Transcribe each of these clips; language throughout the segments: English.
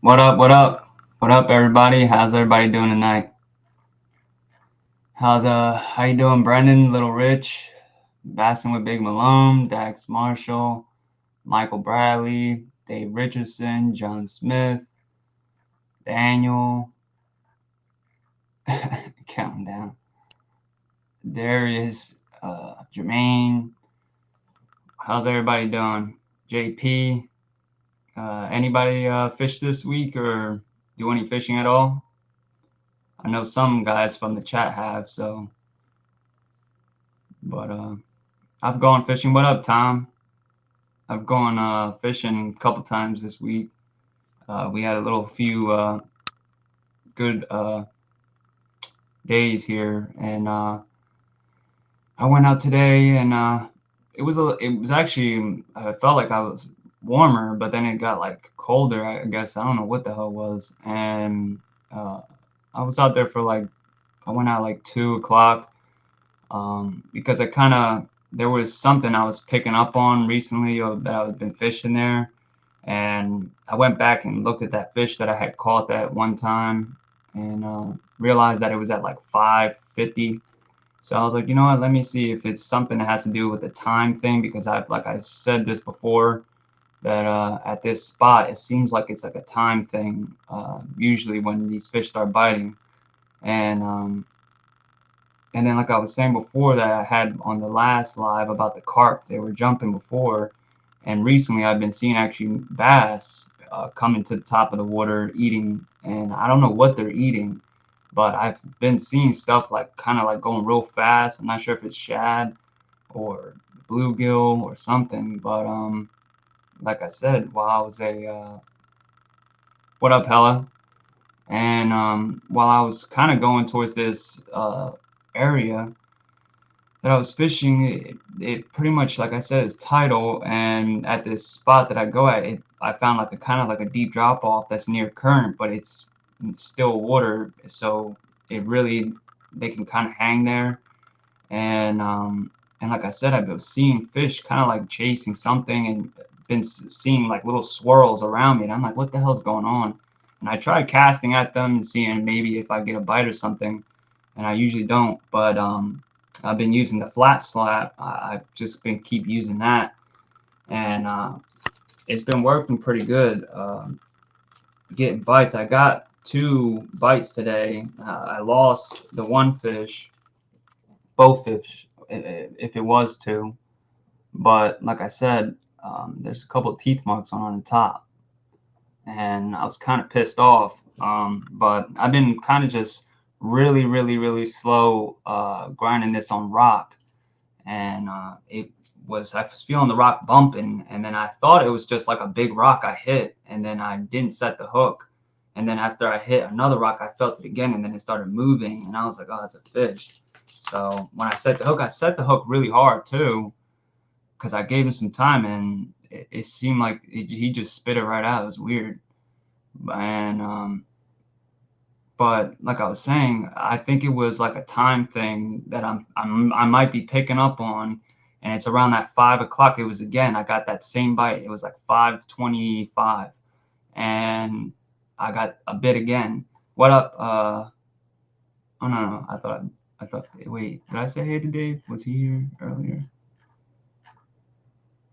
What up? What up? What up, everybody? How's everybody doing tonight? How you doing, Brendan? Little Rich, Bassin with Big Malone, Dax Marshall, Michael Bradley, Dave Richardson, John Smith, Daniel, counting down, Darius, Jermaine. How's everybody doing? JP, anybody fish this week or do any fishing at all? I know some guys from the chat have, so, but I've gone fishing. What up, Tom? I've gone fishing a couple times this week. We had a little few good days here, and I went out today, and it was actually I felt like I was warmer, but then it got like colder. I guess I don't know what the hell it was, and I was out there for like I went out like 2 o'clock because I kind of there was something I was picking up on recently that I've been fishing there, and I went back and looked at that fish that I had caught that one time, and realized that it was at like 550. So I was like, you know what? Let me see if it's something that has to do with the time thing, because like I said this before, that at this spot it seems like it's like a time thing. Usually when these fish start biting, and and then, like I was saying before, that I had on the last live about the carp, they were jumping before, and recently I've been seeing actually bass coming to the top of the water eating, and I don't know what they're eating, but I've been seeing stuff like kind of like going real fast. I'm not sure if it's shad or bluegill or something, but like I said, while I was what up, Hella? And while I was kind of going towards this area that I was fishing, it pretty much, like I said, is tidal. And at this spot that I go at, I found like a kind of like a deep drop off that's near current, but it's still water. So it really, they can kind of hang there. And like I said, I've been seeing fish kind of like chasing something, and been seeing like little swirls around me. And I'm like, what the hell's going on? And I tried casting at them and seeing maybe if I get a bite or something, and I usually don't. But I've been using the flat slap. I've just been keep using that, and it's been working pretty good. Getting bites. I got 2 bites today. I lost the one fish, both fish, if it was 2. But like I said, there's a couple of teeth marks on the top, and I was kind of pissed off. But I've been kind of just really slow grinding this on rock, and I was feeling the rock bumping, and then I thought it was just like a big rock I hit, and then I didn't set the hook, and then after I hit another rock, I felt it again, and then it started moving, and I was like, oh, that's a fish. So when I set the hook really hard too, because I gave him some time, and it seemed like he just spit it right out. It was weird. And but like I was saying, I think it was like a time thing that I might be picking up on, and it's around that 5 o'clock. It was again. I got that same bite. It was like 5:25, and I got a bit again. What up? Oh no, I thought. Wait, did I say hey to Dave? Was he here earlier?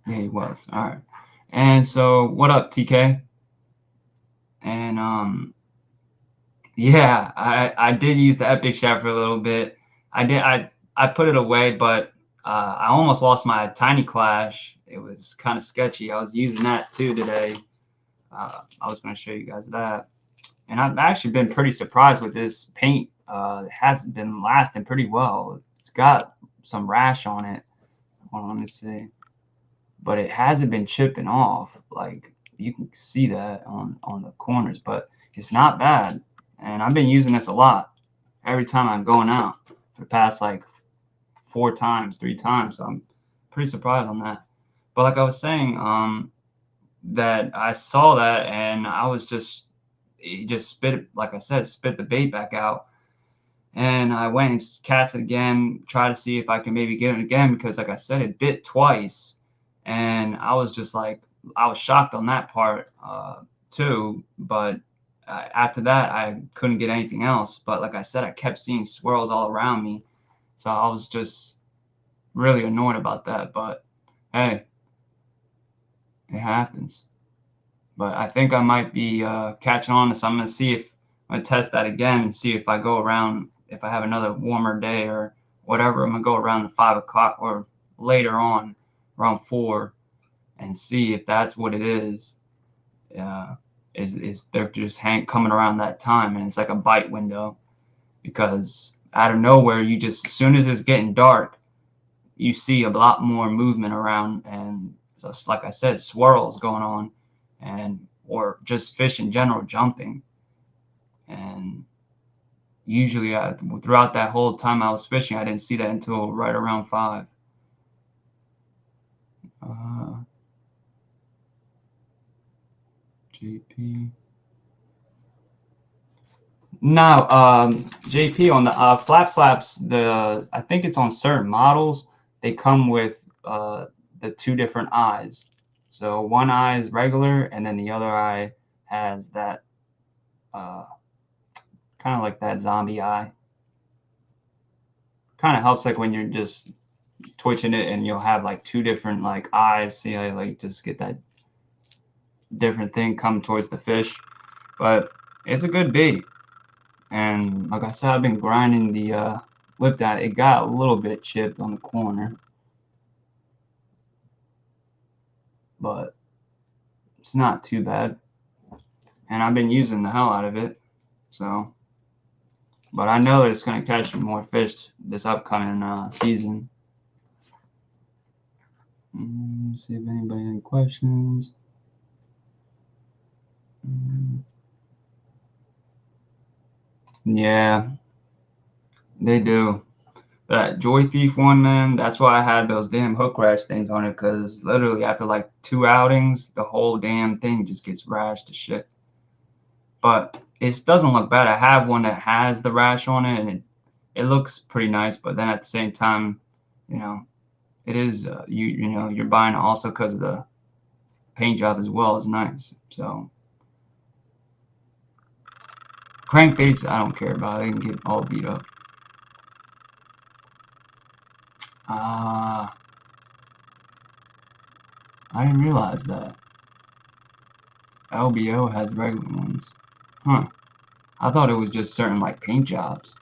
Yeah, he was. All right. And so, what up, TK? And yeah, I did use the Epic Shad for a little bit. I put it away, but I almost lost my Tiny Clash. It was kind of sketchy. I was using that too today. I was going to show you guys that, and I've actually been pretty surprised with this paint. It has been lasting pretty well. It's got some rash on it. Hold on, let me see. But it hasn't been chipping off. Like you can see that on the corners, but it's not bad. And I've been using this a lot every time I'm going out for the past like 4 times, 3 times. So I'm pretty surprised on that. But like I was saying, that I saw that, and I was just it just spit, like I said, spit the bait back out. And I went and cast it again, try to see if I can maybe get it again, because like I said, it bit twice. And I was just like, I was shocked on that part. too, but after that I couldn't get anything else. But like I said, I kept seeing swirls all around me, so I was just really annoyed about that. But hey, it happens. But I think I might be catching on to some. I'm gonna see if I'm gonna test that again and see if I go around, if I have another warmer day or whatever. I'm gonna go around at 5 o'clock or later on, around 4, and see if that's what it is. Is they're just coming around that time, and it's like a bite window, because out of nowhere, you just, as soon as it's getting dark, you see a lot more movement around, and just like I said, swirls going on, and or just fish in general jumping. And usually throughout that whole time I was fishing, I didn't see that until right around 5. JP. Now, JP, on the flap slaps, I think it's on certain models, they come with the 2 different eyes. So one eye is regular, and then the other eye has that kind of like that zombie eye. Kind of helps like when you're just twitching it, and you'll have like 2 different like eyes. See, I like just get that different thing come towards the fish. But it's a good bait. And like I said, I've been grinding the lip down. It got a little bit chipped on the corner, but it's not too bad. And I've been using the hell out of it. So, but I know it's going to catch more fish this upcoming season. Let's see if anybody has any questions. Yeah, they do. That Joy Thief one, man, that's why I had those damn hook rash things on it, because literally after like 2 outings, the whole damn thing just gets rashed to shit. But it doesn't look bad. I have one that has the rash on it, and it looks pretty nice. But then at the same time, you know, it is you know, you're buying it also because of the paint job as well is nice. So crankbaits, I don't care about. They can get all beat up. I didn't realize that LBO has regular ones. Huh. I thought it was just certain like paint jobs.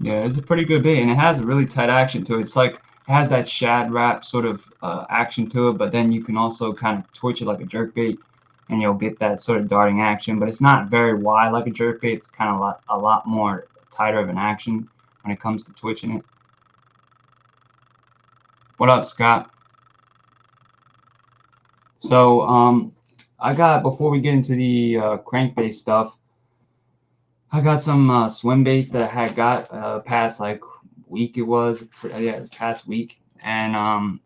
Yeah, it's a pretty good bait, and it has a really tight action to it. It's like it has that shad wrap sort of action to it, but then you can also kind of twitch it like a jerk bait, and you'll get that sort of darting action. But it's not very wide like a jerk bait. It's kind of a lot more tighter of an action when it comes to twitching it. What up, Scott? So I got, before we get into the crankbait stuff, I got some swim baits that I had got past like week. It was past week, and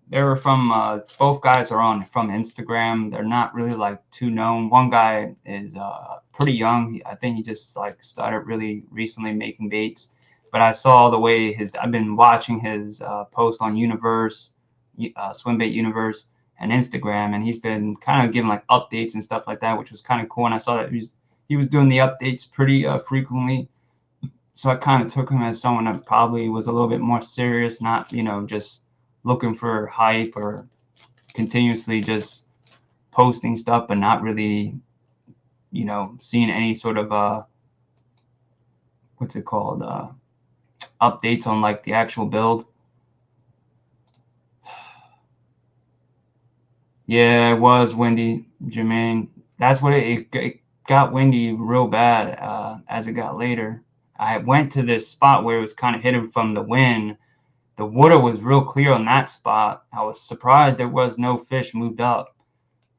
they were from both guys are on from Instagram. They're not really like too known. One guy is pretty young. I think he just like started really recently making baits. But I saw the way I've been watching his post on Universe, Swim Bait Universe, and Instagram, and he's been kind of giving like updates and stuff like that, which was kind of cool. And I saw that he was doing the updates pretty frequently, so I kind of took him as someone that probably was a little bit more serious, not, you know, just looking for hype or continuously just posting stuff, but not really, you know, seeing any sort of what's it called, updates on like the actual build. Yeah, it was windy, Jermaine. That's what it got windy real bad as it got later. I went to this spot where it was kind of hidden from the wind. The water was real clear on that spot. I was surprised there was no fish moved up.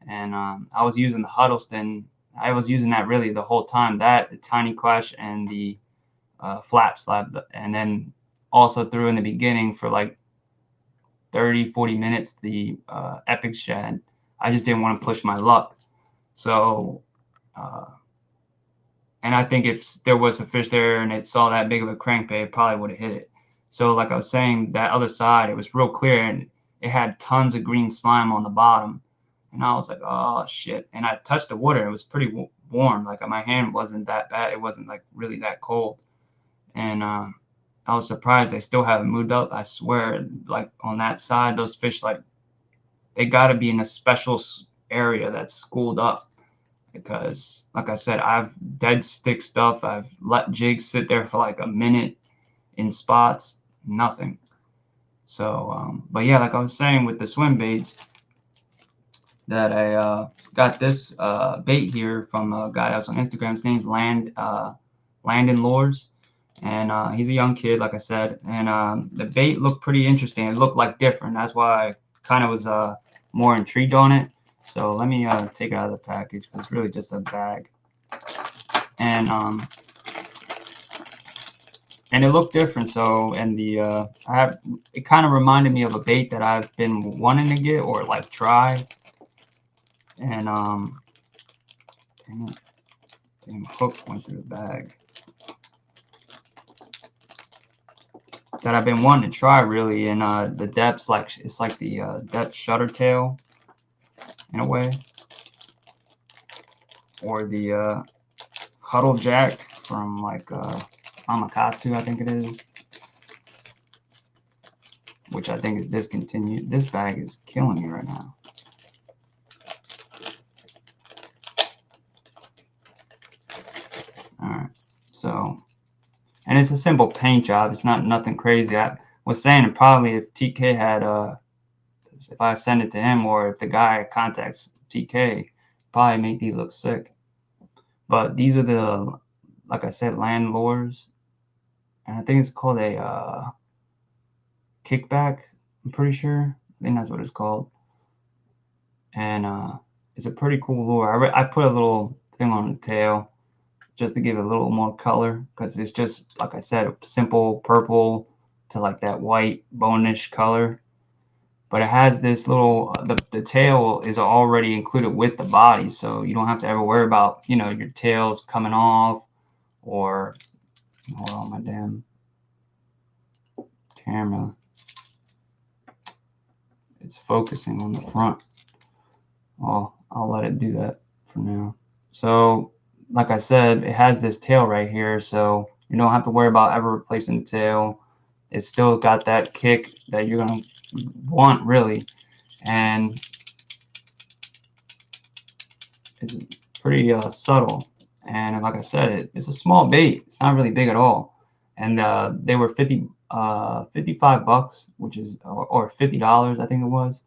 And I was using the Huddleston. I was using that really the whole time. That, the Tiny Clash, and the Flap Slap. And then also threw in the beginning for like 30-40 minutes the Epic Shad. I just didn't want to push my luck. So and I think if there was a fish there and it saw that big of a crankbait, it probably would have hit it. So like I was saying, that other side, it was real clear and it had tons of green slime on the bottom. And I was like, oh shit. And I touched the water. It was pretty warm. Like my hand wasn't that bad. It wasn't like really that cold. And I was surprised they still haven't moved up. I swear, like on that side, those fish, like they got to be in a special area that's schooled up. Because like I said, I've dead stick stuff. I've let jigs sit there for like a minute in spots, nothing. So, but yeah, like I was saying with the swim baits, that I got this bait here from a guy that was on Instagram. His name's Landon Lures, and he's a young kid, like I said. And the bait looked pretty interesting. It looked like different. That's why I kind of was more intrigued on it. So let me take it out of the package. It's really just a bag, and it looked different. So, and it kind of reminded me of a bait that I've been wanting to get or like try. And damn hook went through the bag. That I've been wanting to try really, and the depths, like it's like the depth shutter tail in a way, or the huddle jack from like Amakatsu, I think it is, which I think is discontinued. This bag is killing me right now. Alright, so, and it's a simple paint job. It's not nothing crazy. I was saying probably if TK had if I send it to him, or if the guy contacts TK, probably make these look sick. But these are the, like I said, land lures, and I think it's called a kickback. I'm pretty sure. I think that's what it's called. And it's a pretty cool lure. I put a little thing on the tail just to give it a little more color, because it's just, like I said, a simple purple to like that white bonish color. But it has this little, the tail is already included with the body, so you don't have to ever worry about, you know, your tails coming off, or, hold on, my damn camera, it's focusing on the front. Well, I'll let it do that for now. So, like I said, it has this tail right here, so you don't have to worry about ever replacing the tail. It's still got that kick that you're gonna want, really, and it's pretty subtle. And like I said, it's a small bait. It's not really big at all. And they were 55 bucks, which is, or $50, I think it was.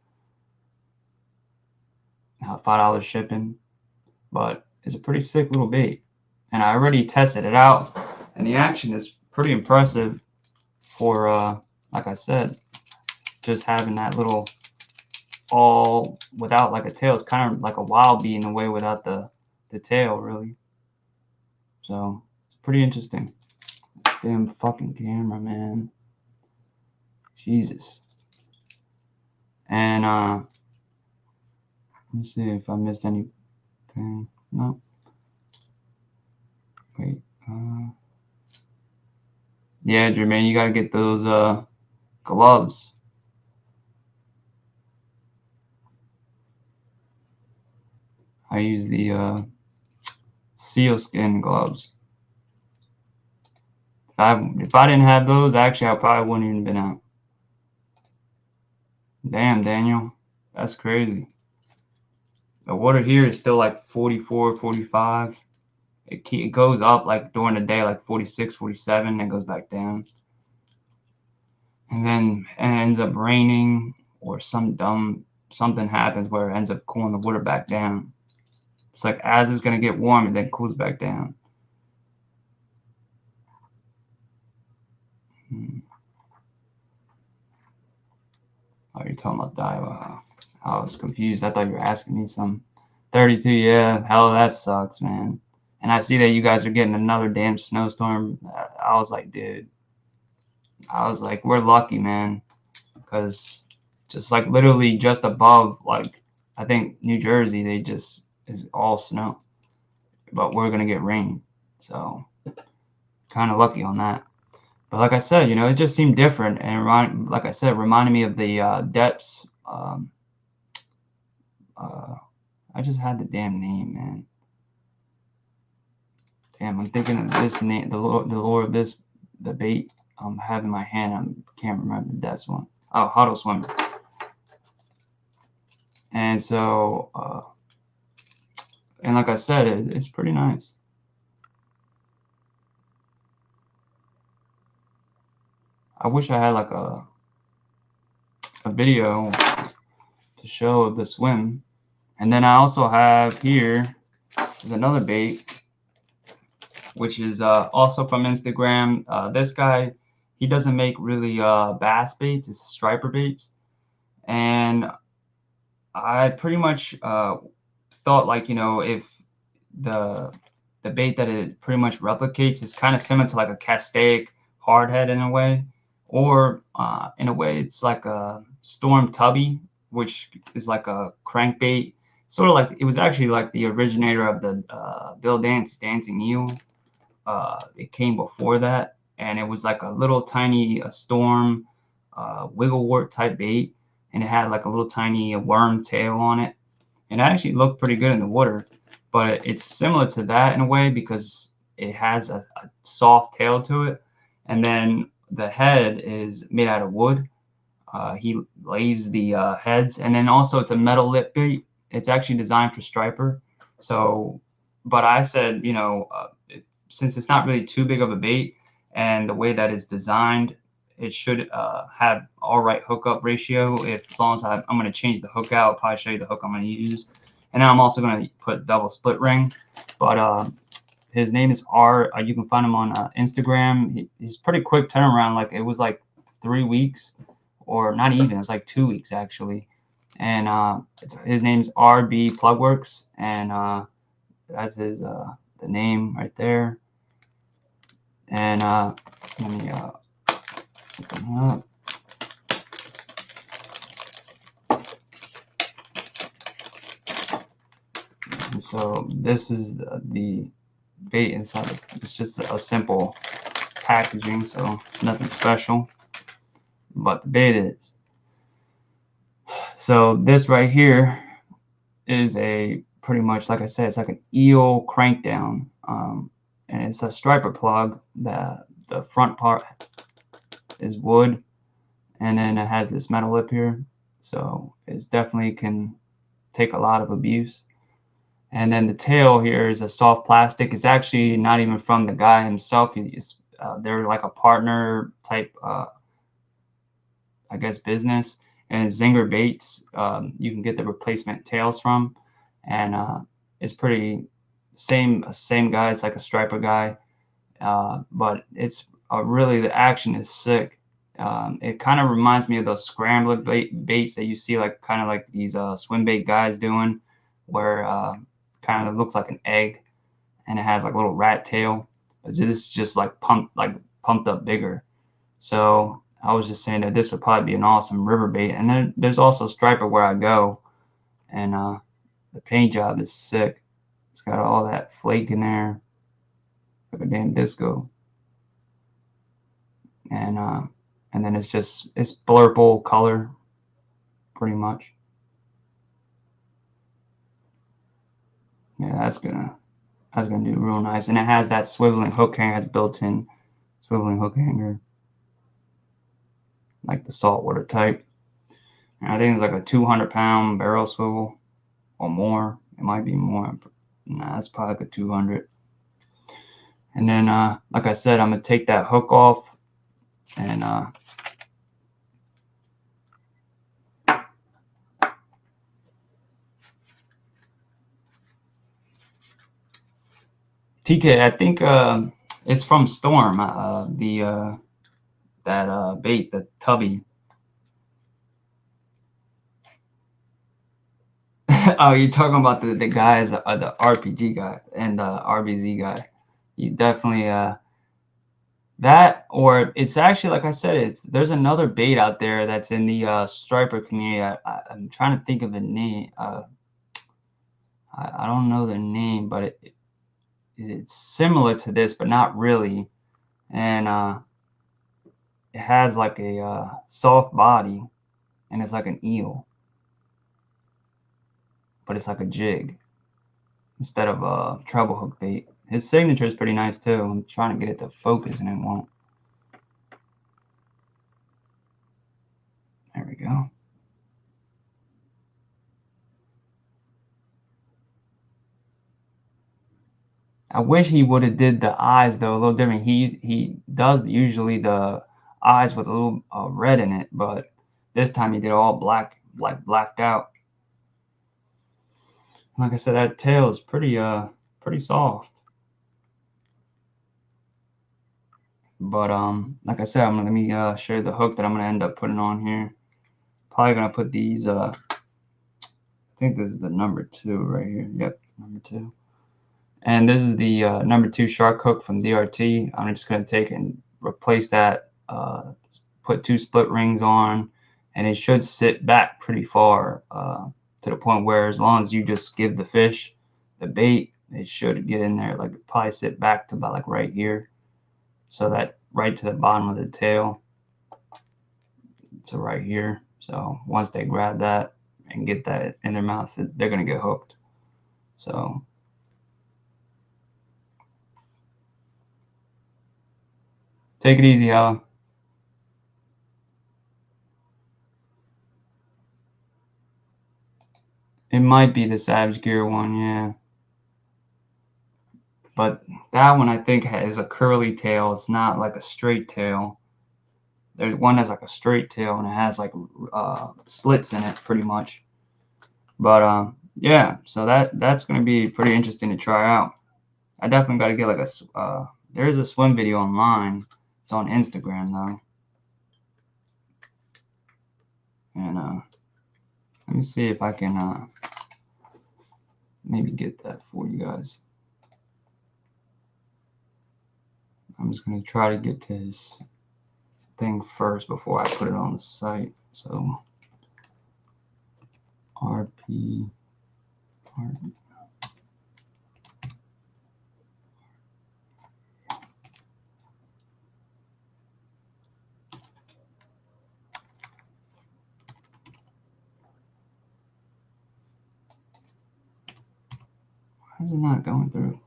$5 shipping, but it's a pretty sick little bait. And I already tested it out, and the action is pretty impressive for, like I said, just having that little, all without like a tail. It's kind of like a wild bee in a way without the tail, really. So it's pretty interesting. This damn fucking camera, man. Jesus. And let me see if I missed anything. No. Wait. Yeah, Jermaine, you gotta get those gloves. I use the sealskin gloves. If I didn't have those, actually, I probably wouldn't even been out. Damn, Daniel, that's crazy. The water here is still like 44, 45. It goes up like during the day, like 46, 47, and goes back down. And then it ends up raining, or something happens where it ends up cooling the water back down. It's like as it's gonna get warm, it then cools back down. Oh, you're talking about Daiwa. I was confused. I thought you were asking me some. 32, yeah. Hell, that sucks, man. And I see that you guys are getting another damn snowstorm. I was like, dude. I was like, we're lucky, man. Because just like literally just above, like, I think New Jersey, they just is all snow. But we're going to get rain. So kind of lucky on that. But like I said, it just seemed different, and like I said, reminded me of the depths. I just had the damn name, man. Damn, I'm thinking of this name, the lore of this, the bait I have in my hand. I can't remember the depths one. Oh, Huddle Swimmer. And so, and like I said, it's pretty nice. I wish I had like a video to show the swim. And then I also have here is another bait, which is also from Instagram. This guy, he doesn't make really bass baits, it's striper baits. And I pretty much thought, like, if the bait that it pretty much replicates is kind of similar to like a castaic hardhead in a way, or in a way it's like a storm tubby, which is like a crankbait, sort of like, it was actually like the originator of the Bill Dance dancing eel. It came before that, and it was like a little tiny storm wigglewort type bait, and it had like a little tiny worm tail on it, and it actually looked pretty good in the water. But it's similar to that in a way because it has a soft tail to it, and then the head is made out of wood. He lays the heads, and then also it's a metal lip bait. It's actually designed for striper. So, but I said, since it's not really too big of a bait, and the way that it's designed, it should have all right hookup ratio. As long as I'm going to change the hook out, I'll probably show you the hook I'm going to use. And then I'm also going to put double split ring. But his name is R. You can find him on Instagram. He's pretty quick turnaround. Like, it was like 3 weeks, or not even. It's like 2 weeks actually. And his name's RB Plugworks, and that's his the name right there. And let me open up. And so this is the bait inside. It's just a simple packaging, so it's nothing special, but the bait is. So this right here is a pretty much, like I said, it's like an eel crankdown, and it's a striper plug. The front part is wood, and then it has this metal lip here, so it's definitely can take a lot of abuse. And then the tail here is a soft plastic. It's actually not even from the guy himself. They're like a partner type, I guess, business. And it's Zinger Baits. You can get the replacement tails from, and it's pretty same guy. It's like a striper guy, but it's really, the action is sick. It kind of reminds me of those scrambler baits that you see, like kind of like these swim bait guys doing, where kind of looks like an egg, and it has like a little rat tail. But this is just like pumped up bigger. So I was just saying that this would probably be an awesome river bait. And then there's also striper where I go, and the paint job is sick. It's got all that flake in there, like a damn disco. And then it's blurple color, pretty much. Yeah, that's gonna do real nice. And it has that swiveling hook hanger, has built-in swiveling hook hanger, like the saltwater type. And I think it's like a 200-pound barrel swivel or more. It might be more, but nah, it's probably like a 200. And then like I said, I'm gonna take that hook off, and TK, I think it's from Storm, that bait, the tubby. Oh, you're talking about the guys, the RPG guy and the RBZ guy. You definitely that, or it's actually, like I said, there's another bait out there that's in the striper community. I'm trying to think of a name. I don't know their name, but it's similar to this, but not really. And it has like a soft body, and it's like an eel, but it's like a jig instead of a treble hook bait. His signature is pretty nice too. I'm trying to get it to focus and it won't. There we go. I wish he would have did the eyes though a little different. He does usually the eyes with a little red in it, but this time he did all black, like blacked out. Like I said, that tail is pretty soft. But like I said, let me show you the hook that I'm gonna end up putting on here. Probably gonna put these. I think this is the number 2 right here. Yep, number 2. And this is the number 2 shark hook from DRT. I'm just gonna take and replace that. Put 2 split rings on, and it should sit back pretty far to the point where as long as you just give the fish the bait, it should get in there. Like probably sit back to about like right here, so that right to the bottom of the tail to right here. So once they grab that and get that in their mouth, they're gonna get hooked. So take it easy, Hal. It might be the Savage Gear one, yeah. But that one I think has a curly tail. It's not like a straight tail. There's one that's like a straight tail and it has like slits in it pretty much. But yeah, so that's gonna be pretty interesting to try out. I definitely got to get like a there is a swim video online. It's on Instagram though, and let me see if I can maybe get that for you guys. I'm just gonna try to get to his thing first before I put it on the site. So RP. Why is it not going through?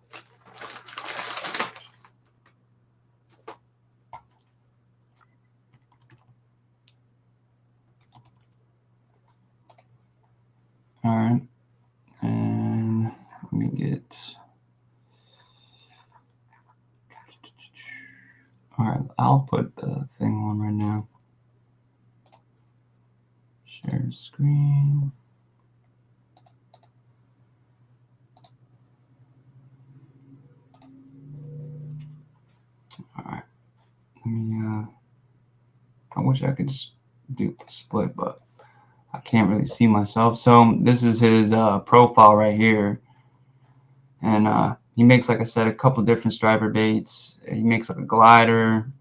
All right, and let me get. All right, I'll put the thing on right now. Share screen. All right, let me. I wish I could just do the split, but I can't really see myself. So this is his profile right here, and he makes, like I said, a couple different striper baits. He makes like a glider,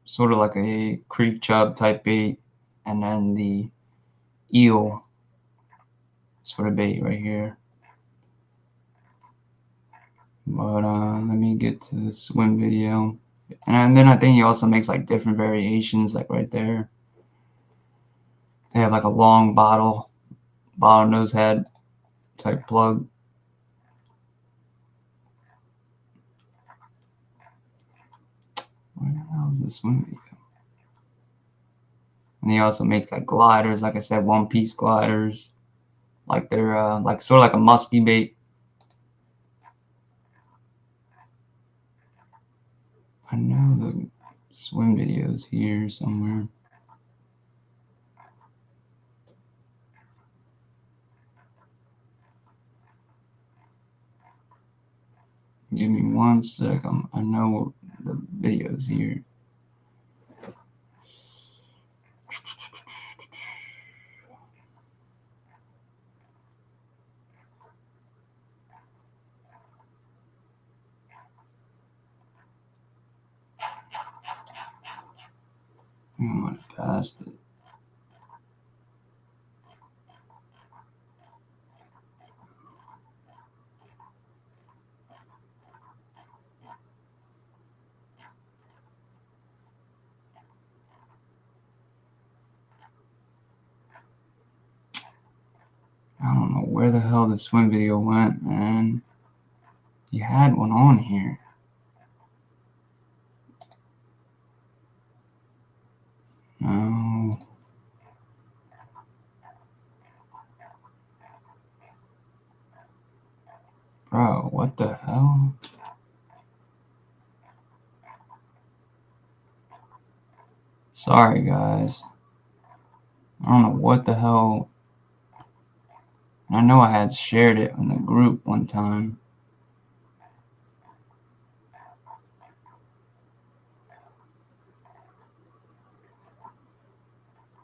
sort of like a creek chub type bait, and then the eel sort of bait right here. But let me get to the swim video, and then I think he also makes like different variations, like right there. They have like a long bottle nose head type plug. Where the hell is the swim video? And he also makes like gliders, like I said, one-piece gliders, like they're like sort of like a musky bait. I know the swim videos here somewhere. Give me 1 sec. I know the videos here. I might have passed it. I don't know where the hell the swim video went, man. You had one on here. No. Bro, what the hell? Sorry, guys. I don't know what the hell. I know I had shared it in the group one time.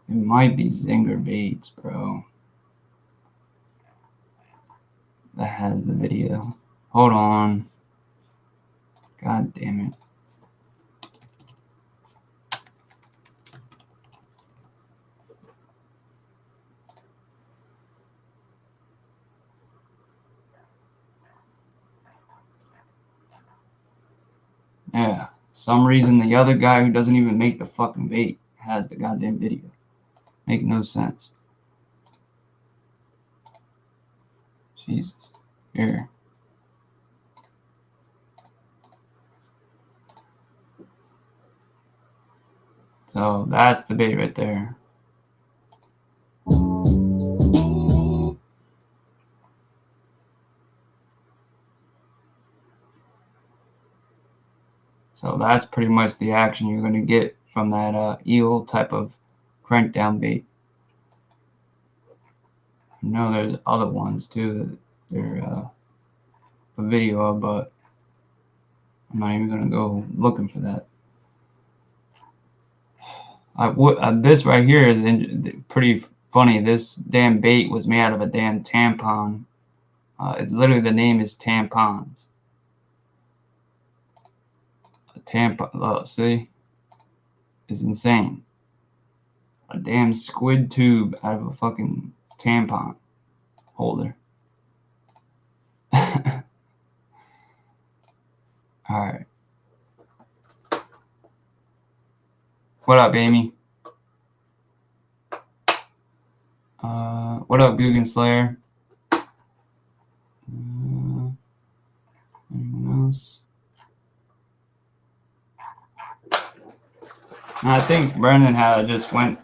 It might be Zinger Baits, bro. That has the video. Hold on. God damn it. Yeah. Some reason the other guy who doesn't even make the fucking bait has the goddamn video. Make no sense. Jesus. Here. So that's the bait right there. So that's pretty much the action you're going to get from that eel type of crank down bait. I know there's other ones too that they're a video of, but I'm not even going to go looking for that. This right here is pretty funny. This damn bait was made out of a damn tampon. Literally the name is tampons. A tampon, see? It's insane. A damn squid tube out of a fucking tampon holder. Alright. What up, Amy? What up, Guggen Slayer? Anyone else? I think Brendan had just went.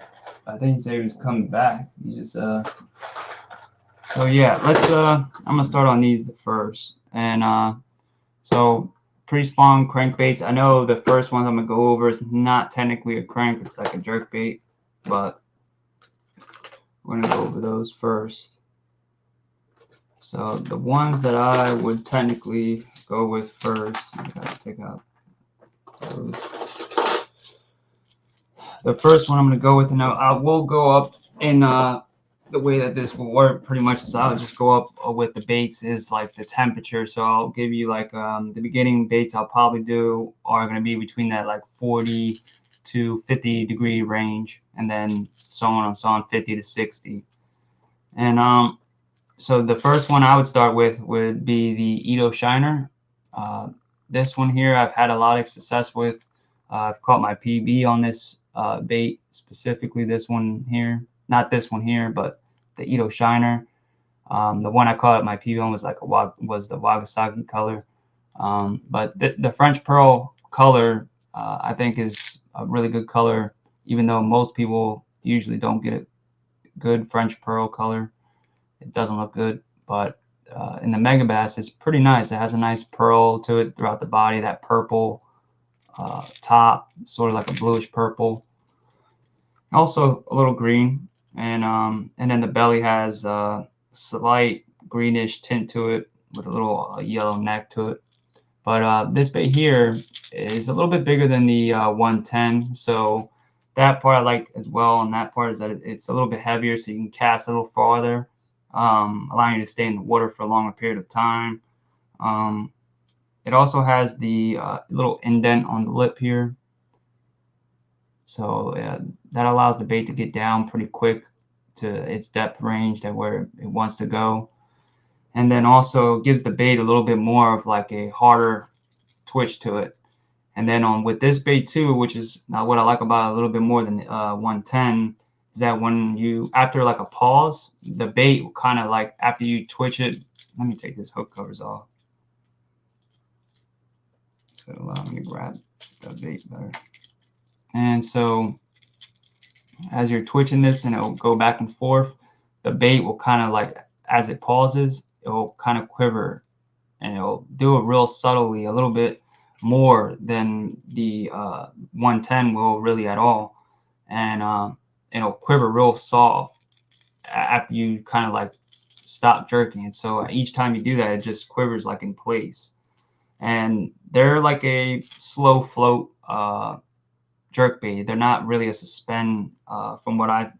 I think he said he was coming back. He just So yeah, let's I'm gonna start on these first. And so Prespawn crankbaits. I know the first one I'm gonna go over is not technically a crank, it's like a jerk bait, but we're gonna go over those first. So the ones that I would technically go with first, I gotta take out those. The first one I'm gonna go with, and I will go up in the way that this will work pretty much is I'll just go up with the baits is like the temperature. So I'll give you like the beginning baits I'll probably do are going to be between that like 40 to 50 degree range, and then so on and so on, 50 to 60. And so the first one I would start with would be the Edo Shiner. This one here I've had a lot of success with. I've caught my PB on this bait, specifically this one here. Not this one here, but the Edo Shiner. The one I caught at my PB on was like was the Wagasaki color. But the French Pearl color, I think, is a really good color, even though most people usually don't get a good French Pearl color. It doesn't look good, but in the Megabass, it's pretty nice. It has a nice pearl to it throughout the body, that purple top, sort of like a bluish purple. Also a little green, and then the belly has a slight greenish tint to it with a little yellow neck to it. But this bait here is a little bit bigger than the 110, so that part I like as well. And that part is that it's a little bit heavier, so you can cast a little farther, allowing you to stay in the water for a longer period of time. It also has the little indent on the lip here, so that allows the bait to get down pretty quick to its depth range, that where it wants to go. And then also gives the bait a little bit more of like a harder twitch to it. And then with this bait too, which is what I like about it a little bit more than 110, is that when you, after like a pause, the bait will kind of like, after you twitch it, let me take this hook covers off. It's gonna allow me to grab the bait better. And so as you're twitching this and it'll go back and forth, the bait will kind of like, as it pauses, it will kind of quiver, and it'll do it real subtly, a little bit more than the 110 will really at all. And it'll quiver real soft after you kind of like stop jerking it. So each time you do that, it just quivers like in place. And they're like a slow float jerk bait. They're not really a suspend from what I've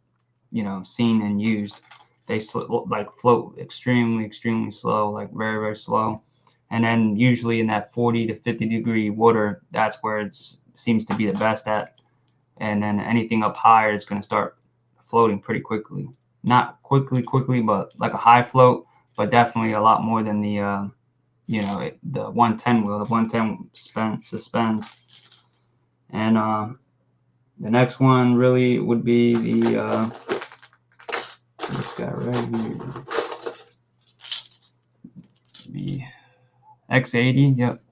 seen and used. They like float extremely slow, like very slow. And then usually in that 40 to 50 degree water, that's where it seems to be the best at. And then anything up higher is going to start floating pretty quickly. Not quickly, but like a high float, but definitely a lot more than the the 110 will. The 110 suspends. And the next one really would be the this guy right here, the X80. Yep,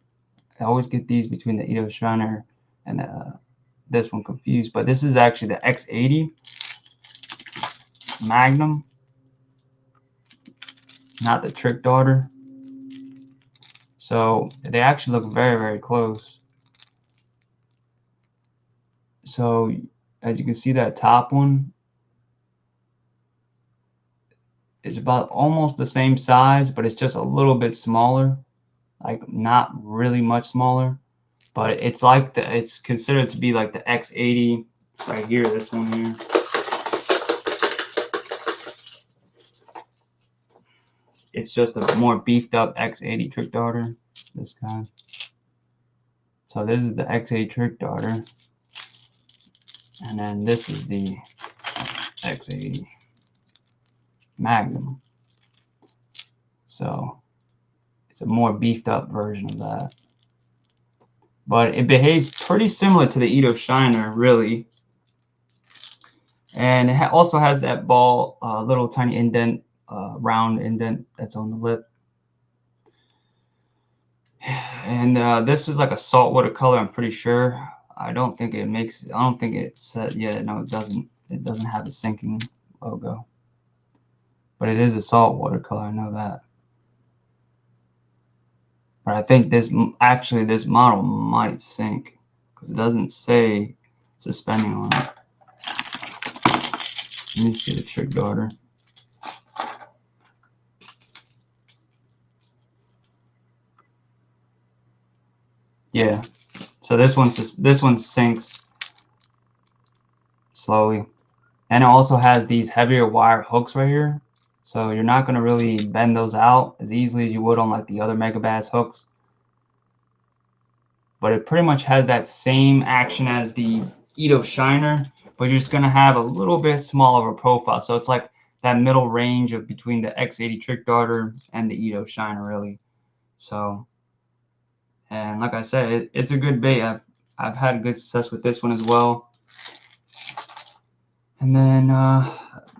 I always get these between the Edo Shiner and this one confused, but this is actually the X80 Magnum, not the Trick Daughter. So they actually look very close. So as you can see, that top one is about almost the same size, but it's just a little bit smaller, like not really much smaller. But it's like it's considered to be like the X80 right here, this one here. It's just a more beefed up X80 Trick Daughter, this guy. So this is the X80 Trick Daughter, and then this is the X80 Magnum. So it's a more beefed up version of that. But it behaves pretty similar to the Edo Shiner, really. And it also has that ball, little tiny indent, round indent that's on the lip. And this is like a saltwater color, I'm pretty sure. I don't think it's set yet. No, it doesn't. It doesn't have a sinking logo. But it is a saltwater color, I know that. But I think this model might sink because it doesn't say suspending on it. Let me see the Trick Daughter. Yeah, so this one sinks slowly, and it also has these heavier wire hooks right here. So you're not going to really bend those out as easily as you would on like the other Megabass hooks. But it pretty much has that same action as the Edo Shiner, but you're just going to have a little bit smaller of a profile. So it's like that middle range of between the X80 Trick Daughter and the Edo Shiner, really. So, and like I said, it's a good bait. I've had good success with this one as well. And then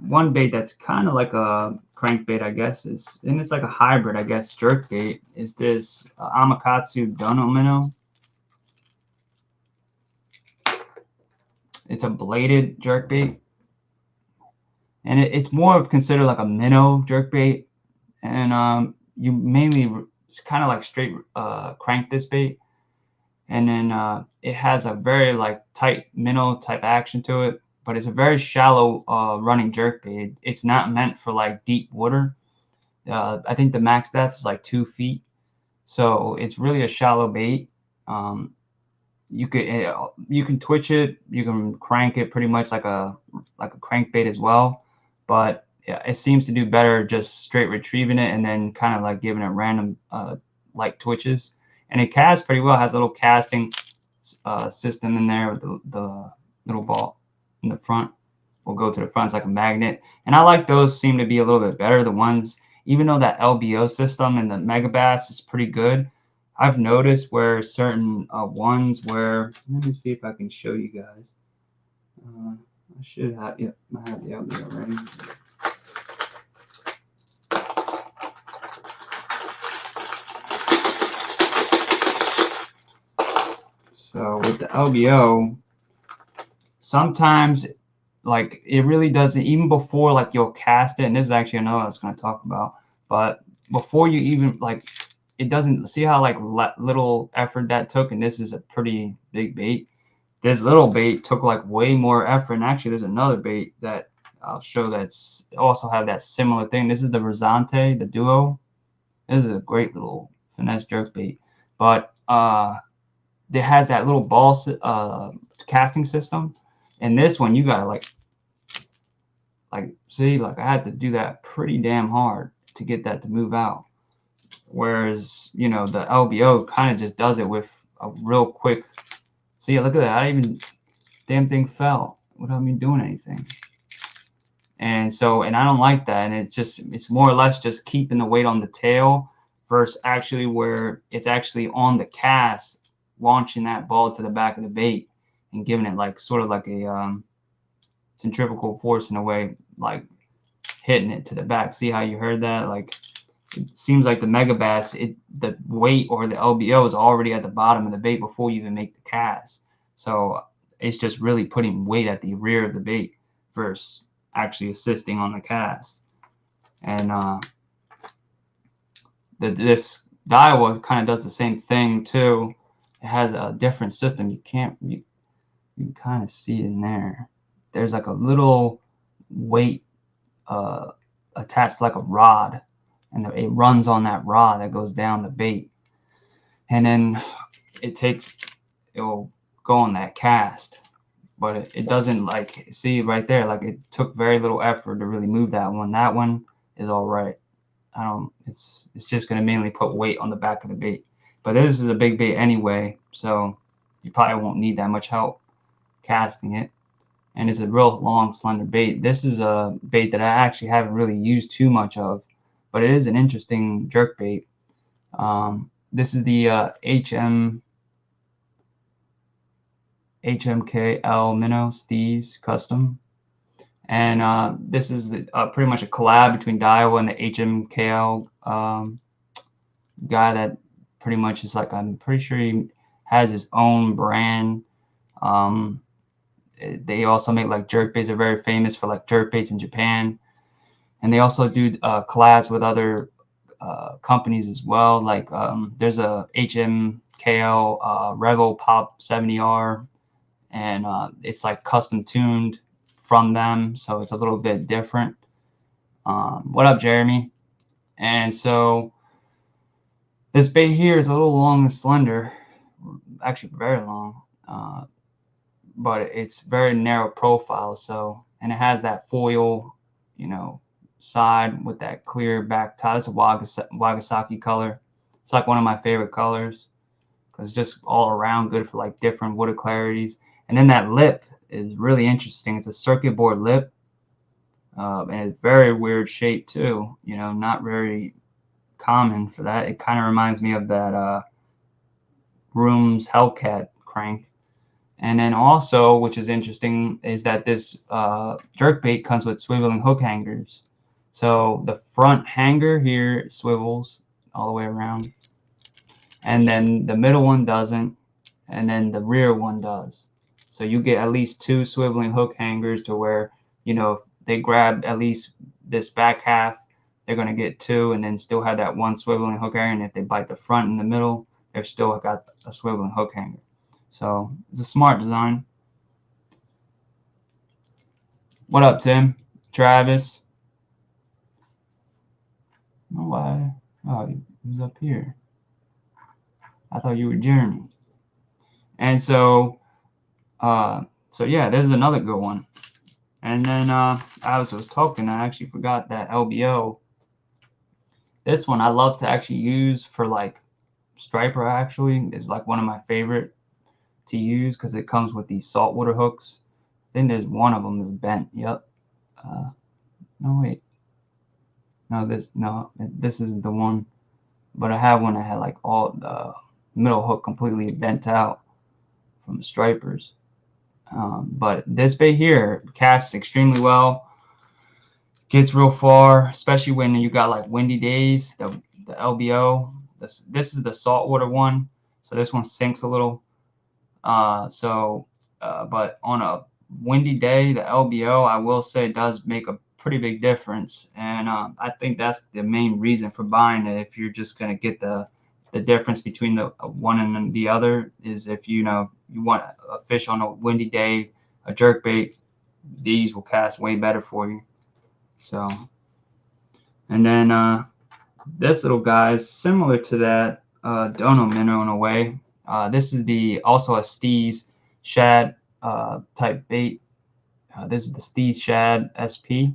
one bait that's kind of like a crankbait, I guess, and it's like a hybrid, I guess, jerk bait, is this Amakatsu Dono Minnow. It's a bladed jerk bait, and it's more of considered like a minnow jerk bait. And you mainly, it's kind of like straight crank this bait, and then it has a very like tight minnow type action to it. But it's a very shallow running jerk bait. It's not meant for like deep water. I think the max depth is like 2 feet, so it's really a shallow bait. You can twitch it, you can crank it pretty much like a crankbait as well. But yeah, it seems to do better just straight retrieving it and then kind of like giving it random light twitches. And it casts pretty well. It has a little casting system in there with the little ball in the front. Will go to the front. It's like a magnet, and I like those. Seem to be a little bit better. The ones, even though that LBO system and the Megabass is pretty good, I've noticed where certain ones where, let me see if I can show you guys. I should have, yep, I have the LBO ready. So with the LBO, sometimes like it really doesn't, even before like you'll cast it, and this is actually another I was going to talk about, but before you even like, it doesn't, see how like little effort that took, and this is a pretty big bait. This little bait took like way more effort, and actually there's another bait that I'll show that's also have that similar thing. This is the Rosante, the Duo. This is a great little finesse jerk bait, but it has that little ball casting system, and this one you gotta like see, like I had to do that pretty damn hard to get that to move out, whereas you know the LBO kind of just does it with a real quick. See, look at that, I even damn thing fell without me doing anything. And so, and I don't like that, and it's more or less just keeping the weight on the tail versus actually where it's actually on the cast, launching that ball to the back of the bait and giving it like sort of like a centrifugal force in a way, like hitting it to the back. See how you heard that? Like it seems like the mega bass, the weight or the LBO is already at the bottom of the bait before you even make the cast. So it's just really putting weight at the rear of the bait versus actually assisting on the cast. And this Daiwa kind of does the same thing too. It has a different system. You can kind of see it in there. There's like a little weight attached like a rod, and it runs on that rod that goes down the bait, and then it'll go on that cast. But it doesn't, like, see right there, like it took very little effort to really move that one. That one is all right. It's just going to mainly put weight on the back of the bait, but this is a big bait anyway, so you probably won't need that much help casting it. And it's a real long, slender bait. This is a bait that I actually haven't really used too much of, but it is an interesting jerk bait. This is the HMK El Minnow Steez Custom. And this is pretty much a collab between Daiwa and the HMKL guy that pretty much is like, I'm pretty sure he has his own brand. They also make like jerk baits. They're very famous for like jerk baits in Japan, and they also do collabs with other companies as well. Like there's a HMKL Revo Pop 70R, and it's like custom tuned from them, so it's a little bit different. What up, Jeremy? And so this bait here is a little long and slender, actually very long, but it's very narrow profile. So, and it has that foil, you know, side with that clear back tie. It's a Wagasaki color. It's like one of my favorite colors because it's just all around good for like different wooded clarities. And then that lip is really interesting. It's a circuit board lip, and it's very weird shape too. You know, not very common for that. It kind of reminds me of that Room's Hellcat crank. And then also, which is interesting, is that this jerkbait comes with swiveling hook hangers. So the front hanger here swivels all the way around, and then the middle one doesn't, and then the rear one does. So you get at least two swiveling hook hangers to where, you know, if they grab at least this back half, they're going to get two, and then still have that one swiveling hook hanger. And if they bite the front and the middle, they've still got a swiveling hook hanger. So it's a smart design. What up, Tim? Travis? Oh, why? Oh, he was up here. I thought you were Jeremy. And so yeah, this is another good one. And then as I was talking, I actually forgot that LBO. This one I love to actually use for like striper. Actually, is like one of my favorite to use because it comes with these saltwater hooks. I think there's one of them is bent. Yep. No, wait. No, this isn't the one. But I have one that had like all the middle hook completely bent out from the stripers. But this bait here casts extremely well, gets real far, especially when you got like windy days. The LBO, this is the saltwater one, so this one sinks a little. But on a windy day, the LBO, I will say, does make a pretty big difference, and I think that's the main reason for buying it. If you're just gonna get the difference between the one and the other, is if you want a fish on a windy day, a jerkbait, these will cast way better for you. So, and then this little guy is similar to that dono minnow in a way. This is also a Steez shad type bait. This is the Steez Shad SP,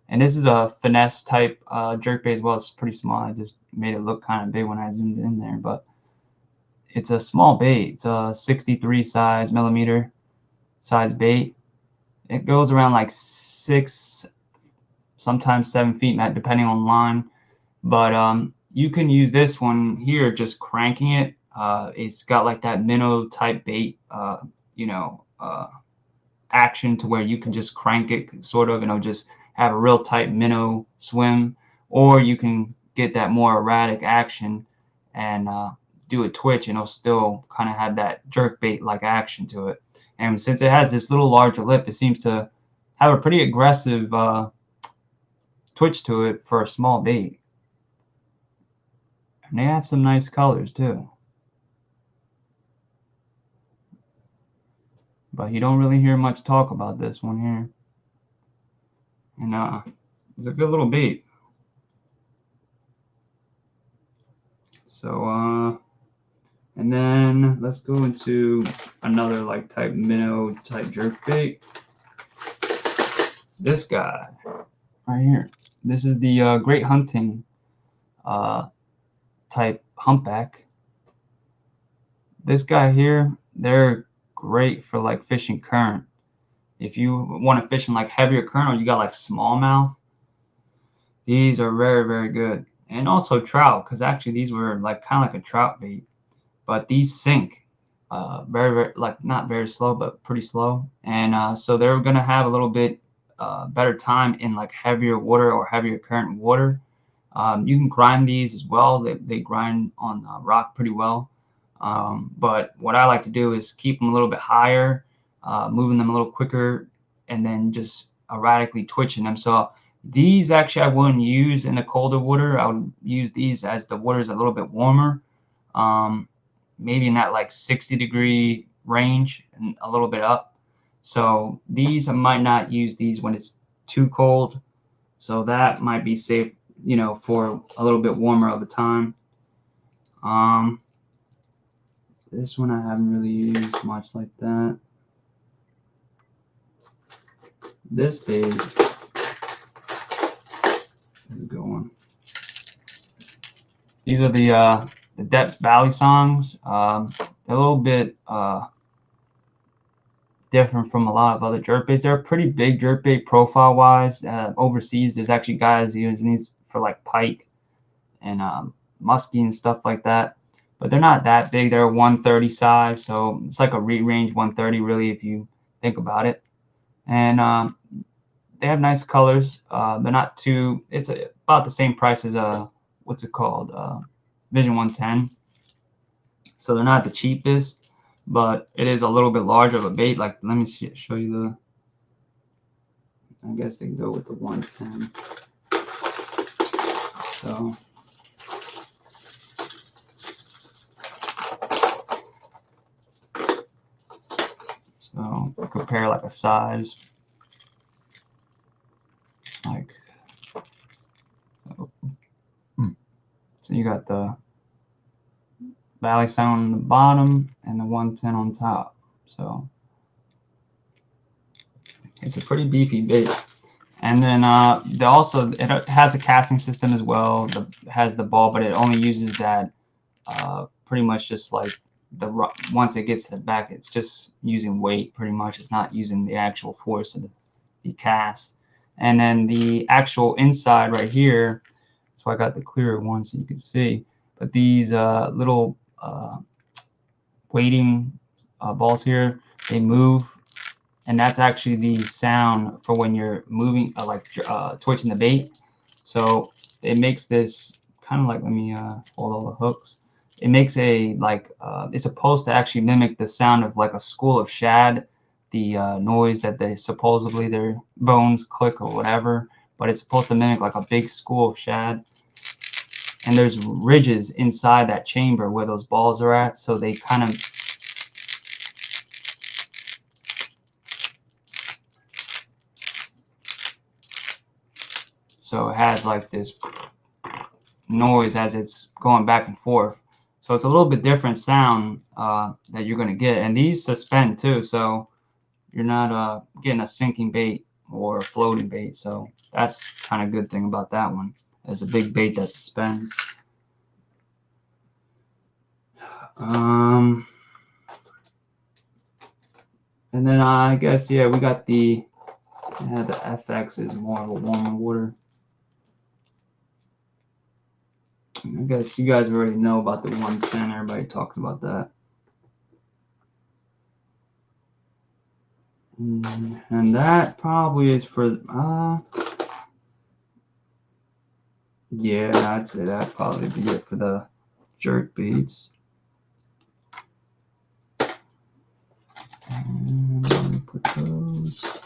and this is a finesse type jerkbait as well. It's pretty small. I just made it look kind of big when I zoomed in there, but it's a small bait. It's a 63 millimeter size bait. It goes around like 6, sometimes 7 feet, depending on line. But you can use this one here, just cranking it. It's got like that minnow type bait, action to where you can just crank it, sort of, just have a real tight minnow swim, or you can get that more erratic action and do a twitch, and it'll still kind of have that jerk bait like action to it. And since it has this little larger lip, it seems to have a pretty aggressive twitch to it for a small bait. And they have some nice colors too. But you don't really hear much talk about this one here. And it's a good little bait. So and then let's go into another like type minnow type jerkbait. This guy right here. This is the Great Hunting type humpback. This guy here, they're great for like fishing current. If you want to fish in like heavier current, or you got like smallmouth, these are very, very good. And also trout, because actually these were like kind of like a trout bait, but these sink very, very, like not very slow, but pretty slow. And so they're gonna have a little bit better time in like heavier water or heavier current water. You can grind these as well. They grind on rock pretty well. But what I like to do is keep them a little bit higher, moving them a little quicker, and then just erratically twitching them. So these actually I wouldn't use in the colder water. I would use these as the water is a little bit warmer, maybe in that like 60-degree range and a little bit up. So these, I might not use these when it's too cold. So that might be safe, for a little bit warmer of the time. This one I haven't really used much like that. This bait is a good one. These are the Depths Valley songs. They're a little bit different from a lot of other jerkbaits. They're a pretty big jerkbait profile-wise. Overseas, there's actually guys using these for like pike and muskie and stuff like that. But they're not that big. They're a 130 size, so it's like a range 130 really, if you think about it. And they have nice colors. They're not too. It's about the same price as what's it called, Vision 110. So they're not the cheapest, but it is a little bit larger of a bait. Like, let me show you I guess they can go with the 110. So compare like a size, like, so you got the Valley Sound on the bottom and the 110 on top. So it's a pretty beefy bait. And then also it has a casting system as well. It has the ball, but it only uses that pretty much just like once it gets to the back, it's just using weight pretty much. It's not using the actual force of the cast. And then the actual inside right here, so I got the clearer one so you can see. But these little weighting balls here, they move and that's actually the sound for when you're moving, twitching the bait. So it makes this kind of like, let me hold all the hooks. It makes a it's supposed to actually mimic the sound of like a school of shad, the noise that they supposedly their bones click or whatever, but it's supposed to mimic like a big school of shad. And there's ridges inside that chamber where those balls are at, so they kind of it has like this noise as it's going back and forth. So it's a little bit different sound that you're going to get. And these suspend too, so you're not getting a sinking bait or a floating bait. So that's kind of good thing about that one. It's a big bait that suspends. And then I guess, yeah, we got the FX is more of a warmer water. I guess you guys already know about the 110. Everybody talks about that. And that probably is for, yeah, I'd say that probably be it for the jerk baits. And let me put those.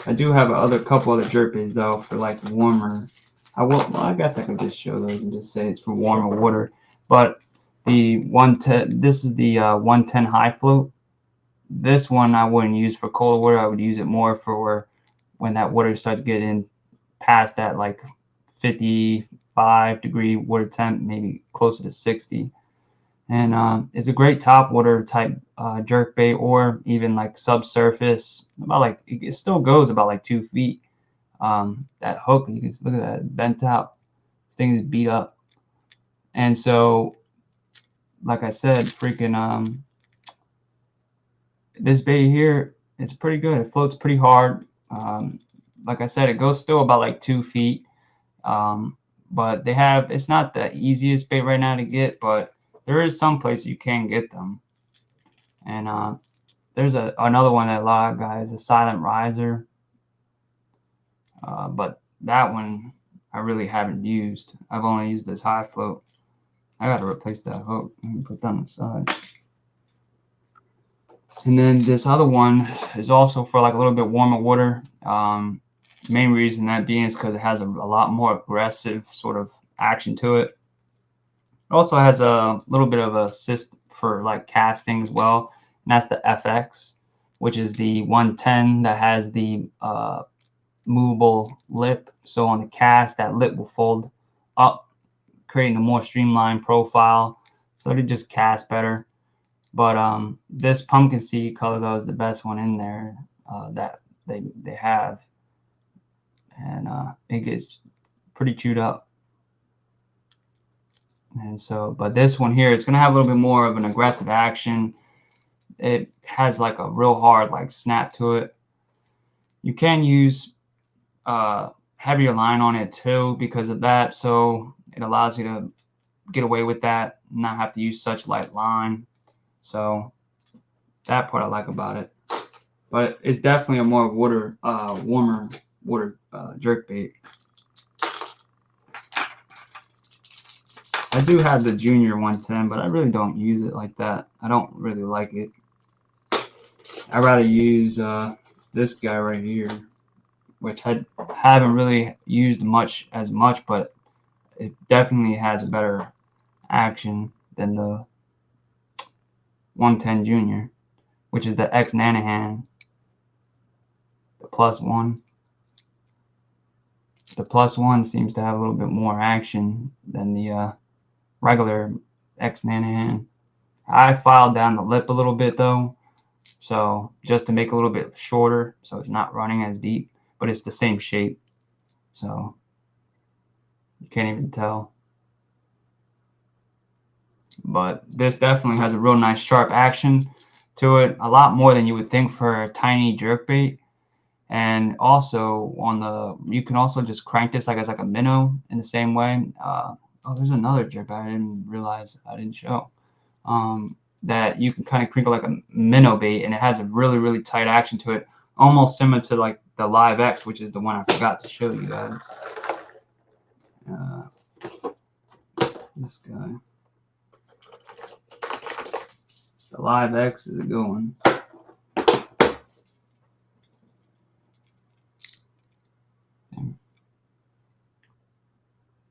I do have a couple other jerk baits though for like warmer. I guess I could just show those and just say it's for warmer water. But the 110, this is the 110 high float. This one I wouldn't use for cold water. I would use it more for when that water starts getting past that like 55-degree water temp, maybe closer to 60. And it's a great top water type jerk bait, or even like subsurface. About like it still goes about like 2 feet. That hook, you can look at that bent out. This thing is beat up. And so, like I said, freaking this bait here, it's pretty good. It floats pretty hard. Like I said, it goes still about like 2 feet. But it's not the easiest bait right now to get, but there is some place you can get them. And there's another one that a lot of guys, a silent riser. But that one I really haven't used. I've only used this high float. I got to replace that hook and put that on the side. And then this other one is also for like a little bit warmer water. Main reason that being is because it has a lot more aggressive sort of action to it. It also has a little bit of assist for like casting as well, and that's the FX, which is the 110 that has the movable lip. So on the cast, that lip will fold up, creating a more streamlined profile, so to just cast better. But this pumpkin seed color though is the best one in there that they have, and it gets pretty chewed up. And so, but this one here, it's gonna have a little bit more of an aggressive action. It has like a real hard like snap to it. You can use heavier line on it too because of that, so it allows you to get away with that, not have to use such light line. So that part I like about it. But it's definitely a more warmer water jerk bait. I do have the junior 110, but I really don't use it like that. I don't really like it. I'd rather use this guy right here, which I haven't really used much, but it definitely has a better action than the 110 junior, which is the X Nanahan, the +1. The +1 seems to have a little bit more action than the regular X Nanahan. I filed down the lip a little bit though, so just to make it a little bit shorter, so it's not running as deep, but it's the same shape, so you can't even tell. But this definitely has a real nice sharp action to it, a lot more than you would think for a tiny jerkbait. And also you can also just crank this like as like a minnow in the same way. Oh, there's another jerkbait I didn't realize I didn't show. that you can kind of crinkle like a minnow bait, and it has a really tight action to it, almost similar to like the Live X, which is the one I forgot to show you guys. This guy, the Live X is a good one.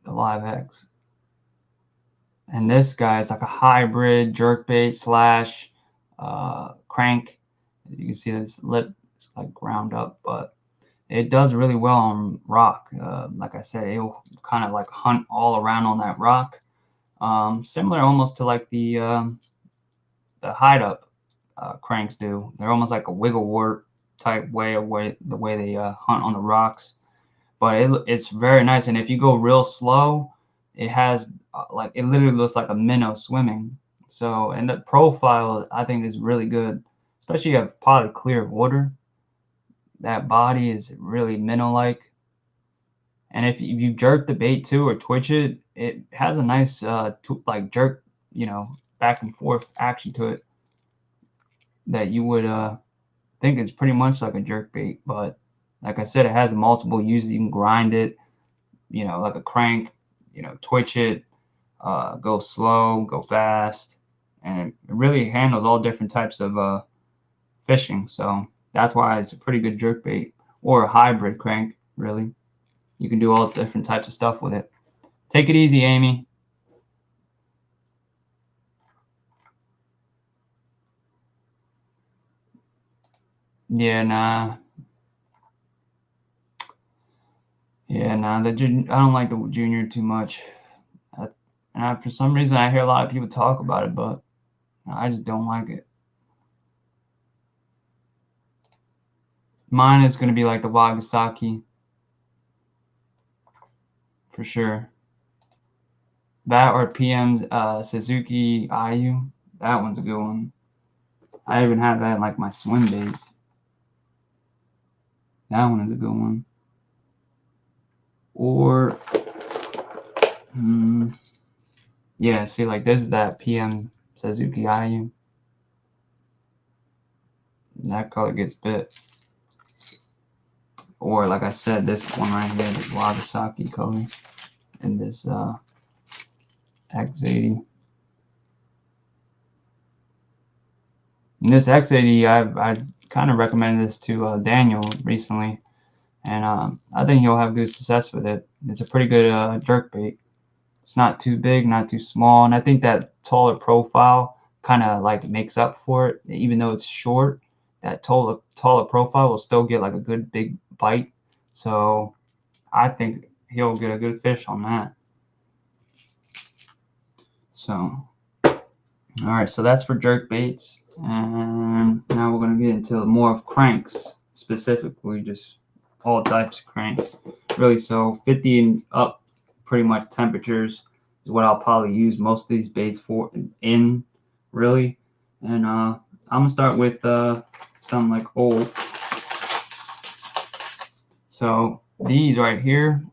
The Live X. And this guy is like a hybrid jerkbait slash crank. You can see this lip is like ground up, but it does really well on rock. Like I said, it'll kind of like hunt all around on that rock. Similar almost to like the hide up cranks do. They're almost like a wiggle wart type way of the way they hunt on the rocks. But it's very nice, and if you go real slow, it has like, it literally looks like a minnow swimming. So, and the profile I think is really good, especially if you have probably clear water. That body is really minnow-like, and if you jerk the bait too or twitch it, it has a nice like jerk, you know, back and forth action to it that you would think is pretty much like a jerk bait. But like I said, it has multiple uses. You can grind it, you know, like a crank, you know, twitch it, go slow, go fast, and it really handles all different types of fishing. So that's why it's a pretty good jerk bait, or a hybrid crank, really. You can do all different types of stuff with it. Take it easy, Amy. Yeah, nah. Yeah, nah. I don't like the junior too much. And for some reason, I hear a lot of people talk about it, but I just don't like it. Mine is going to be like the Wagasaki, for sure. That or PM Suzuki IU. That one's a good one. I even have that in like my swim baits. That one is a good one. Or, yeah, see, like this is that PM Suzuki IU. That color gets bit. Or, like I said, this one right here, this Wagasaki color, and this X80. And this X80, I kind of recommended this to Daniel recently, and I think he'll have good success with it. It's a pretty good jerk bait. It's not too big, not too small, and I think that taller profile kind of like makes up for it. Even though it's short, that taller profile will still get like a good big bite. So I think he'll get a good fish on that. So, all right, so that's for jerk baits, and now we're gonna get into more of cranks, specifically just all types of cranks. Really, so 50 and up, pretty much temperatures is what I'll probably use most of these baits for in, really. And I'm gonna start with something like old. So these right here,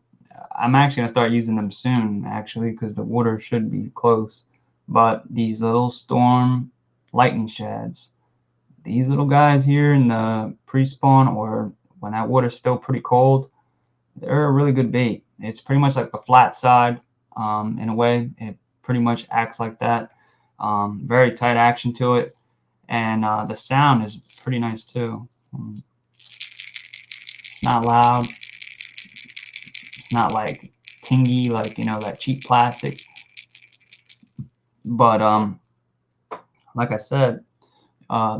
I'm actually gonna start using them soon, actually, because the water should be close. But these little storm lightning shads, these little guys here in the pre-spawn, or when that water's still pretty cold, they're a really good bait. It's pretty much like the flat side, in a way. It pretty much acts like that. Very tight action to it, and the sound is pretty nice too. It's not loud. It's not like tingy, like, you know, that cheap plastic. But like I said,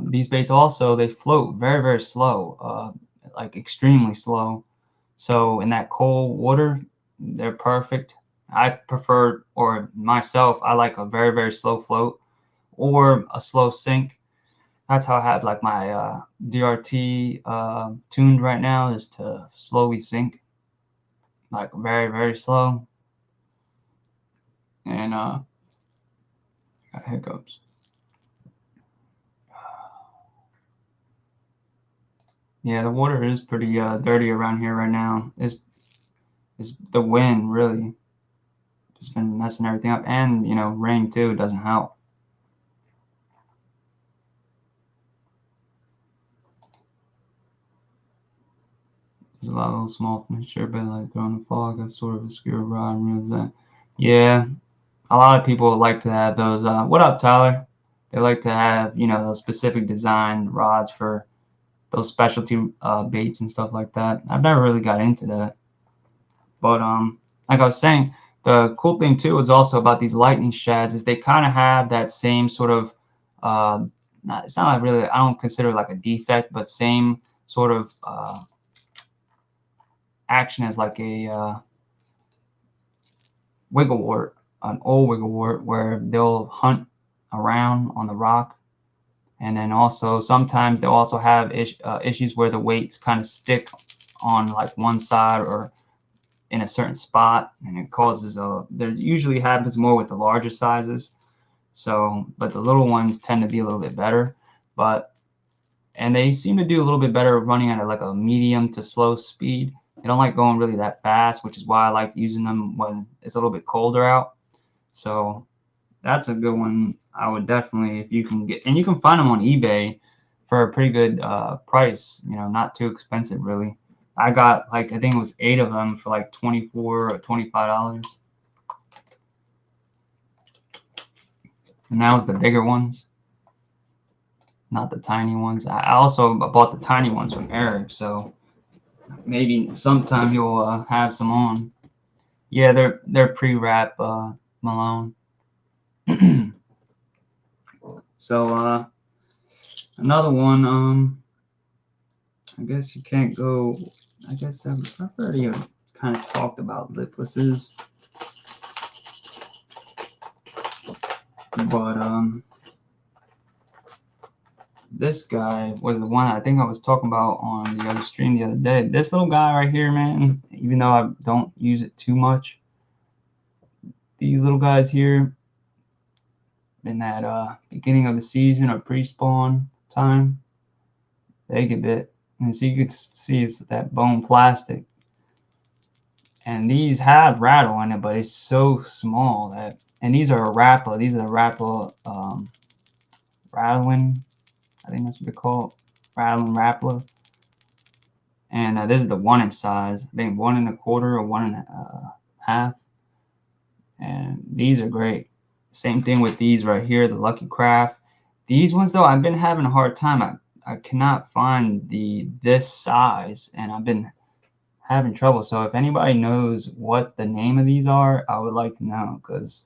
these baits also, they float very slow, like extremely slow. So in that cold water, they're perfect. I prefer, or myself, I like a very slow float or a slow sink. That's how I have like my DRT tuned right now, is to slowly sink, like very slow. And got hiccups. Yeah, the water is pretty dirty around here right now. It's the wind, really. It's been messing everything up, and you know, rain too doesn't help. There's a lot of little small fish here, but like throwing a fog, that's sort of a skewer rod and reels that. Yeah, a lot of people like to have those. What up, Tyler? They like to have, you know, those specific design rods for those specialty baits and stuff like that. I've never really got into that, but like I was saying, the cool thing too is also about these lightning shads is they kind of have that same sort of it's not like really, I don't consider it like a defect, but same sort of action as like a wiggle wart, an old wiggle wart, where they'll hunt around on the rock. And then also sometimes they'll also have issues where the weights kind of stick on like one side or in a certain spot, and it causes there usually happens more with the larger sizes. So, but the little ones tend to be a little bit better, and they seem to do a little bit better running at like a medium to slow speed. They don't like going really that fast, which is why I like using them when it's a little bit colder out. So that's a good one. I would definitely, if you can get, and you can find them on eBay for a pretty good price, you know, not too expensive really. I got like, I think it was 8 of them for like $24 or $25. And that was the bigger ones, not the tiny ones. I also bought the tiny ones from Eric, so maybe sometime he'll have some on. Yeah, they're pre-wrap Malone. So another one, I guess you can't go. I guess I've already kind of talked about liplesses, but this guy was the one I think I was talking about on the other stream the other day. This little guy right here, man, even though I don't use it too much, these little guys here in that beginning of the season or pre-spawn time, they get bit. And so you can see it's that bone plastic. And these have rattle in it, but it's so small that, and these are a Rappler. These are the Rappler rattling, I think that's what they're called, rattling Rappler. And this is the 1 inch size. I think 1 1/4 or 1 1/2. And these are great. Same thing with these right here, the Lucky Craft. These ones though, I've been having a hard time. I cannot find this size, and I've been having trouble. So if anybody knows what the name of these are, I would like to know, because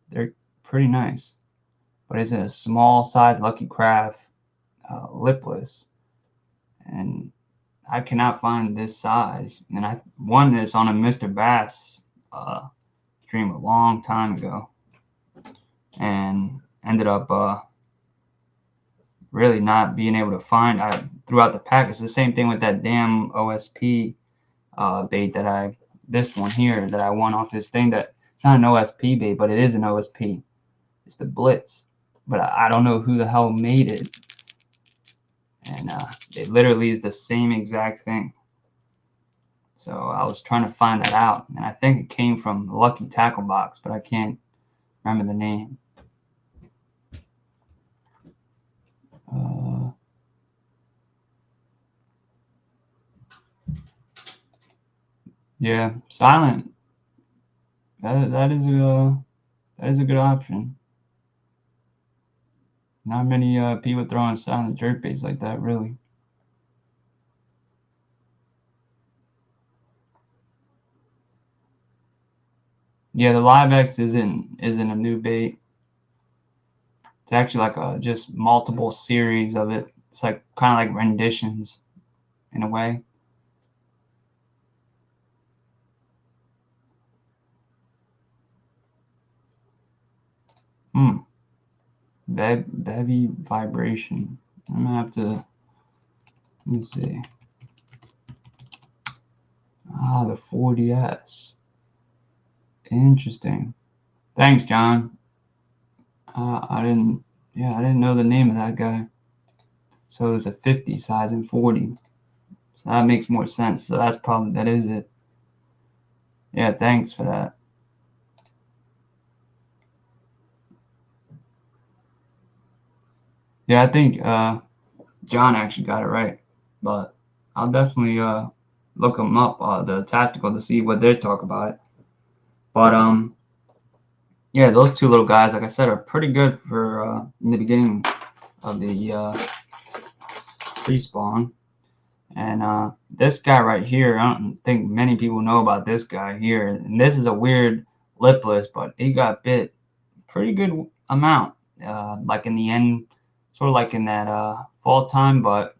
they're pretty nice. But it's a small size Lucky Craft lipless, and I cannot find this size. And I won this on a Mr. Bass stream a long time ago, and ended up really not being able to find. I threw out the pack. It's the same thing with that damn OSP bait that this one here that I won off this thing. That it's not an OSP bait, but it is an OSP. It's the Blitz, but I don't know who the hell made it, and it literally is the same exact thing. So I was trying to find that out, and I think it came from the Lucky Tackle Box, but I can't remember the name. Yeah, silent. That is a good option. Not many people throwing silent jerk baits like that, really. Yeah, the Live X isn't a new bait. It's actually like just multiple series of it. It's like kind of like renditions in a way. Bevy vibration. I'm gonna have to, let me see. The 40S. Interesting. Thanks, John. I didn't know the name of that guy. So it's a 50 size and 40. So that makes more sense. So that is it. Yeah, thanks for that. Yeah, I think John actually got it right, but I'll definitely look them up, the tactical, to see what they talk about it. But yeah, those two little guys, like I said, are pretty good for in the beginning of the Prespawn. And this guy right here, I don't think many people know about this guy here. And this is a weird lipless, but he got bit pretty good amount, like in the end, sort of like in that fall time. But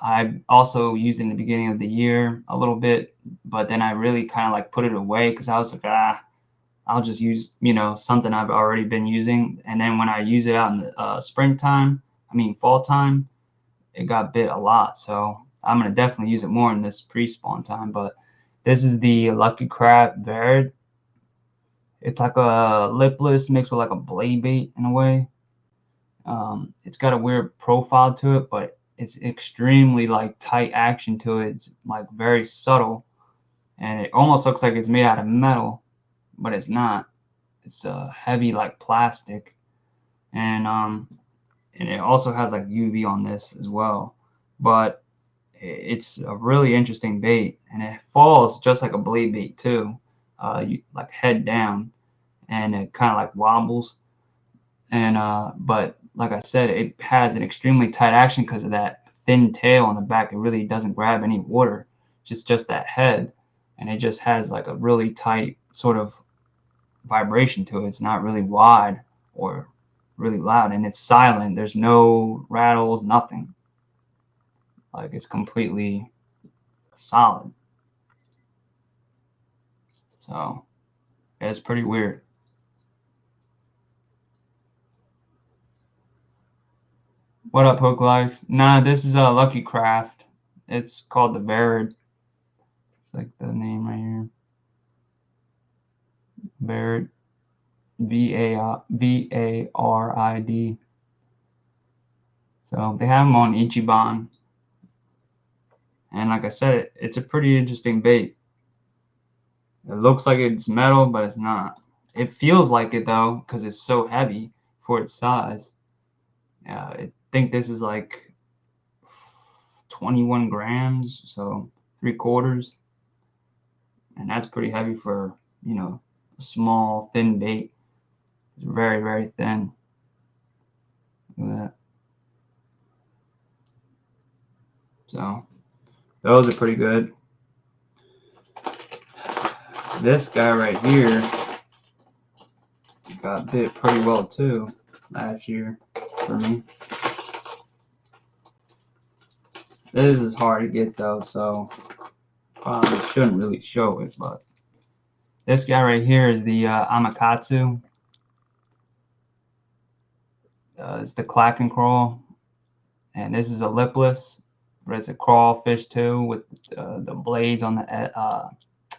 I also used it in the beginning of the year a little bit, but then I really kind of like put it away because I was like, I'll just use, something I've already been using. And then when I use it out in the fall time, it got bit a lot. So I'm going to definitely use it more in this pre-spawn time. But this is the Lucky Crab Varied. It's like a lipless mixed with like a blade bait in a way. It's got a weird profile to it, but it's extremely like tight action to it. It's like very subtle, and it almost looks like it's made out of metal, but it's not. It's heavy like plastic, and it also has like UV on this as well. But it's a really interesting bait, and it falls just like a blade bait too, like head down, and it kind of like wobbles. And but like I said, it has an extremely tight action because of that thin tail on the back. It really doesn't grab any water, just that head, and it just has like a really tight sort of vibration to it. It's not really wide or really loud, and it's silent. There's no rattles, nothing. Like it's completely solid. So it's pretty weird. What up, Hook Life? Nah, this is a Lucky Craft. It's called the Varied. It's like the name right here. Varied. Varid. So they have them on Ichiban. And like I said, it's a pretty interesting bait. It looks like it's metal, but it's not. It feels like it though, because it's so heavy for its size. I think this is like 21 grams, so 3/4. And that's pretty heavy for, a small, thin bait. It's very, very thin. Look at that. So those are pretty good. This guy right here got bit pretty well too last year for me. This is hard to get though, so probably shouldn't really show it. But this guy right here is the Amakatsu. It's the Clack and Crawl, and this is a lipless, but it's a crawfish too with the blades on the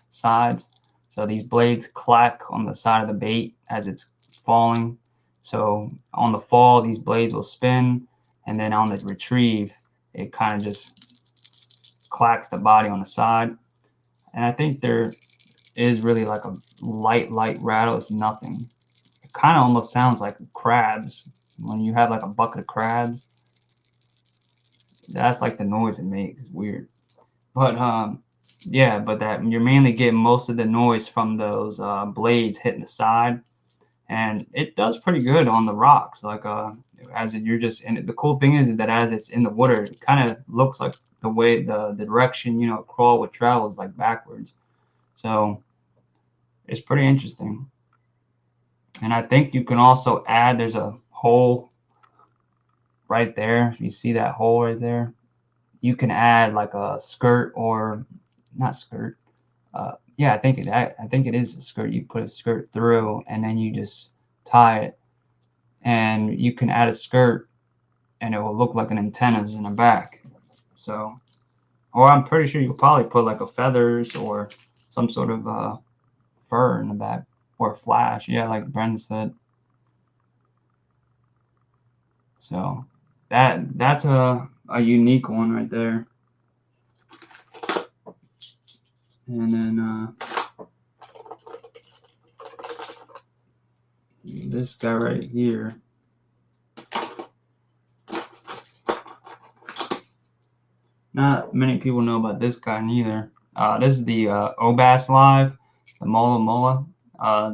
sides. So these blades clack on the side of the bait as it's falling. So on the fall, these blades will spin, and then on the retrieve, it kind of just clacks the body on the side. And I think there is really like a light rattle. It's nothing. It kind of almost sounds like crabs when you have like a bucket of crabs. That's like the noise it makes. It's weird. But yeah, but that you're mainly getting most of the noise from those blades hitting the side, and it does pretty good on the rocks. Like you're just, and the cool thing is that as it's in the water, it kind of looks like the way the direction crawl would travel is like backwards. So it's pretty interesting. And I think you can also add. There's a hole right there. You see that hole right there? You can add like a skirt, or not skirt. Yeah, I think it is a skirt. You put a skirt through, and then you just tie it, and you can add a skirt, and it will look like an antenna's in the back. So, or I'm pretty sure you could probably put like a feathers or some sort of fur in the back, or flash. Yeah, like Brendan said. So that's a unique one right there. And then this guy right here. Not many people know about this guy neither. This is the Obass Live, the Mola Mola.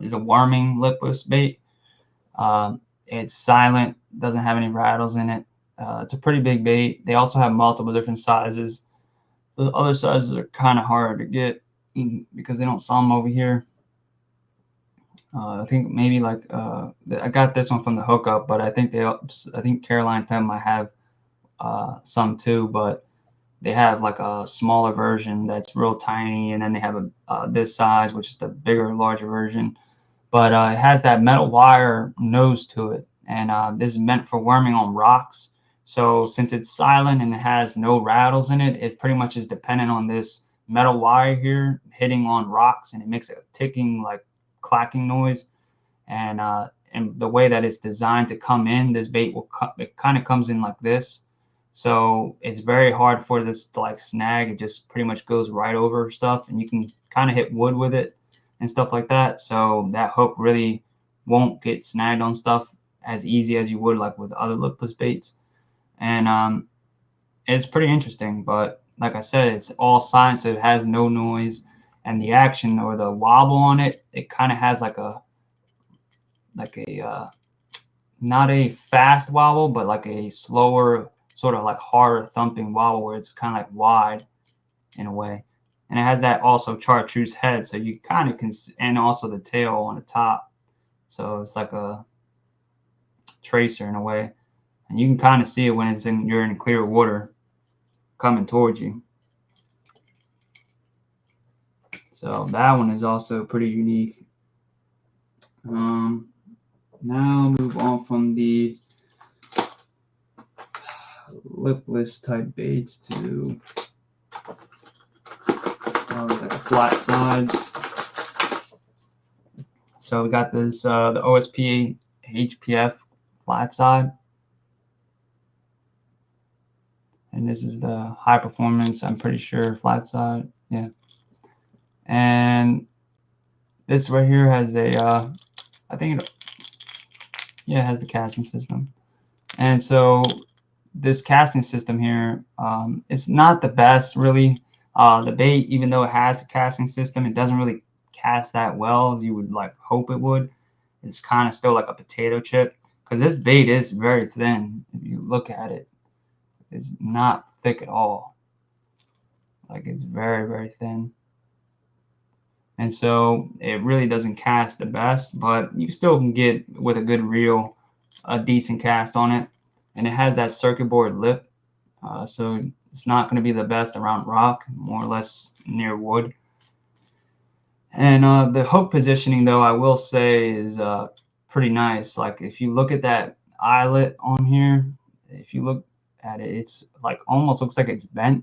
It's a worming lipless bait. It's silent, doesn't have any rattles in it. It's a pretty big bait. They also have multiple different sizes. The other sizes are kind of hard to get because they don't sell them over here. I think maybe like I got this one from the hookup, but I think Caroline Penn might have some too, but they have like a smaller version that's real tiny, and then they have this size, which is the bigger, larger version. But it has that metal wire nose to it, and this is meant for worming on rocks. So since it's silent and it has no rattles in it, it pretty much is dependent on this metal wire here hitting on rocks, and it makes a ticking, like clacking noise. And the way that it's designed to come in, this bait it kind of comes in like this. So it's very hard for this to like snag. It just pretty much goes right over stuff, and you can kind of hit wood with it and stuff like that. So that hook really won't get snagged on stuff as easy as you would like with other lipless baits. And it's pretty interesting, but like I said, it's all silent, so it has no noise, and the action or the wobble on it, it kind of has like a not a fast wobble, but like a slower, sort of like harder thumping wobble where it's kind of like wide in a way. And it has that also chartreuse head, so you kind of can, and also the tail on the top. So it's like a tracer in a way. And you can kind of see it when you're in clear water coming towards you. So that one is also pretty unique. Now move on from the lipless type baits to like flat sides. So we got this the OSP HPF flat side, and this is the high performance, I'm pretty sure, flat side. Yeah. And this right here has a I think it has the casting system. And so this casting system here, it's not the best really. The bait, even though it has a casting system, it doesn't really cast that well as you would like hope it would. It's kind of still like a potato chip, because this bait is very thin. If you look at it, it's not thick at all. Like, it's very, very thin. And so it really doesn't cast the best, but you still can get, with a good reel, a decent cast on it. And it has that circuit board lip, so it's not going to be the best around rock, more or less near wood. And the hook positioning, though, I will say is pretty nice. Like, if you look at that eyelet on here, if you look at it, it's like almost looks like it's bent,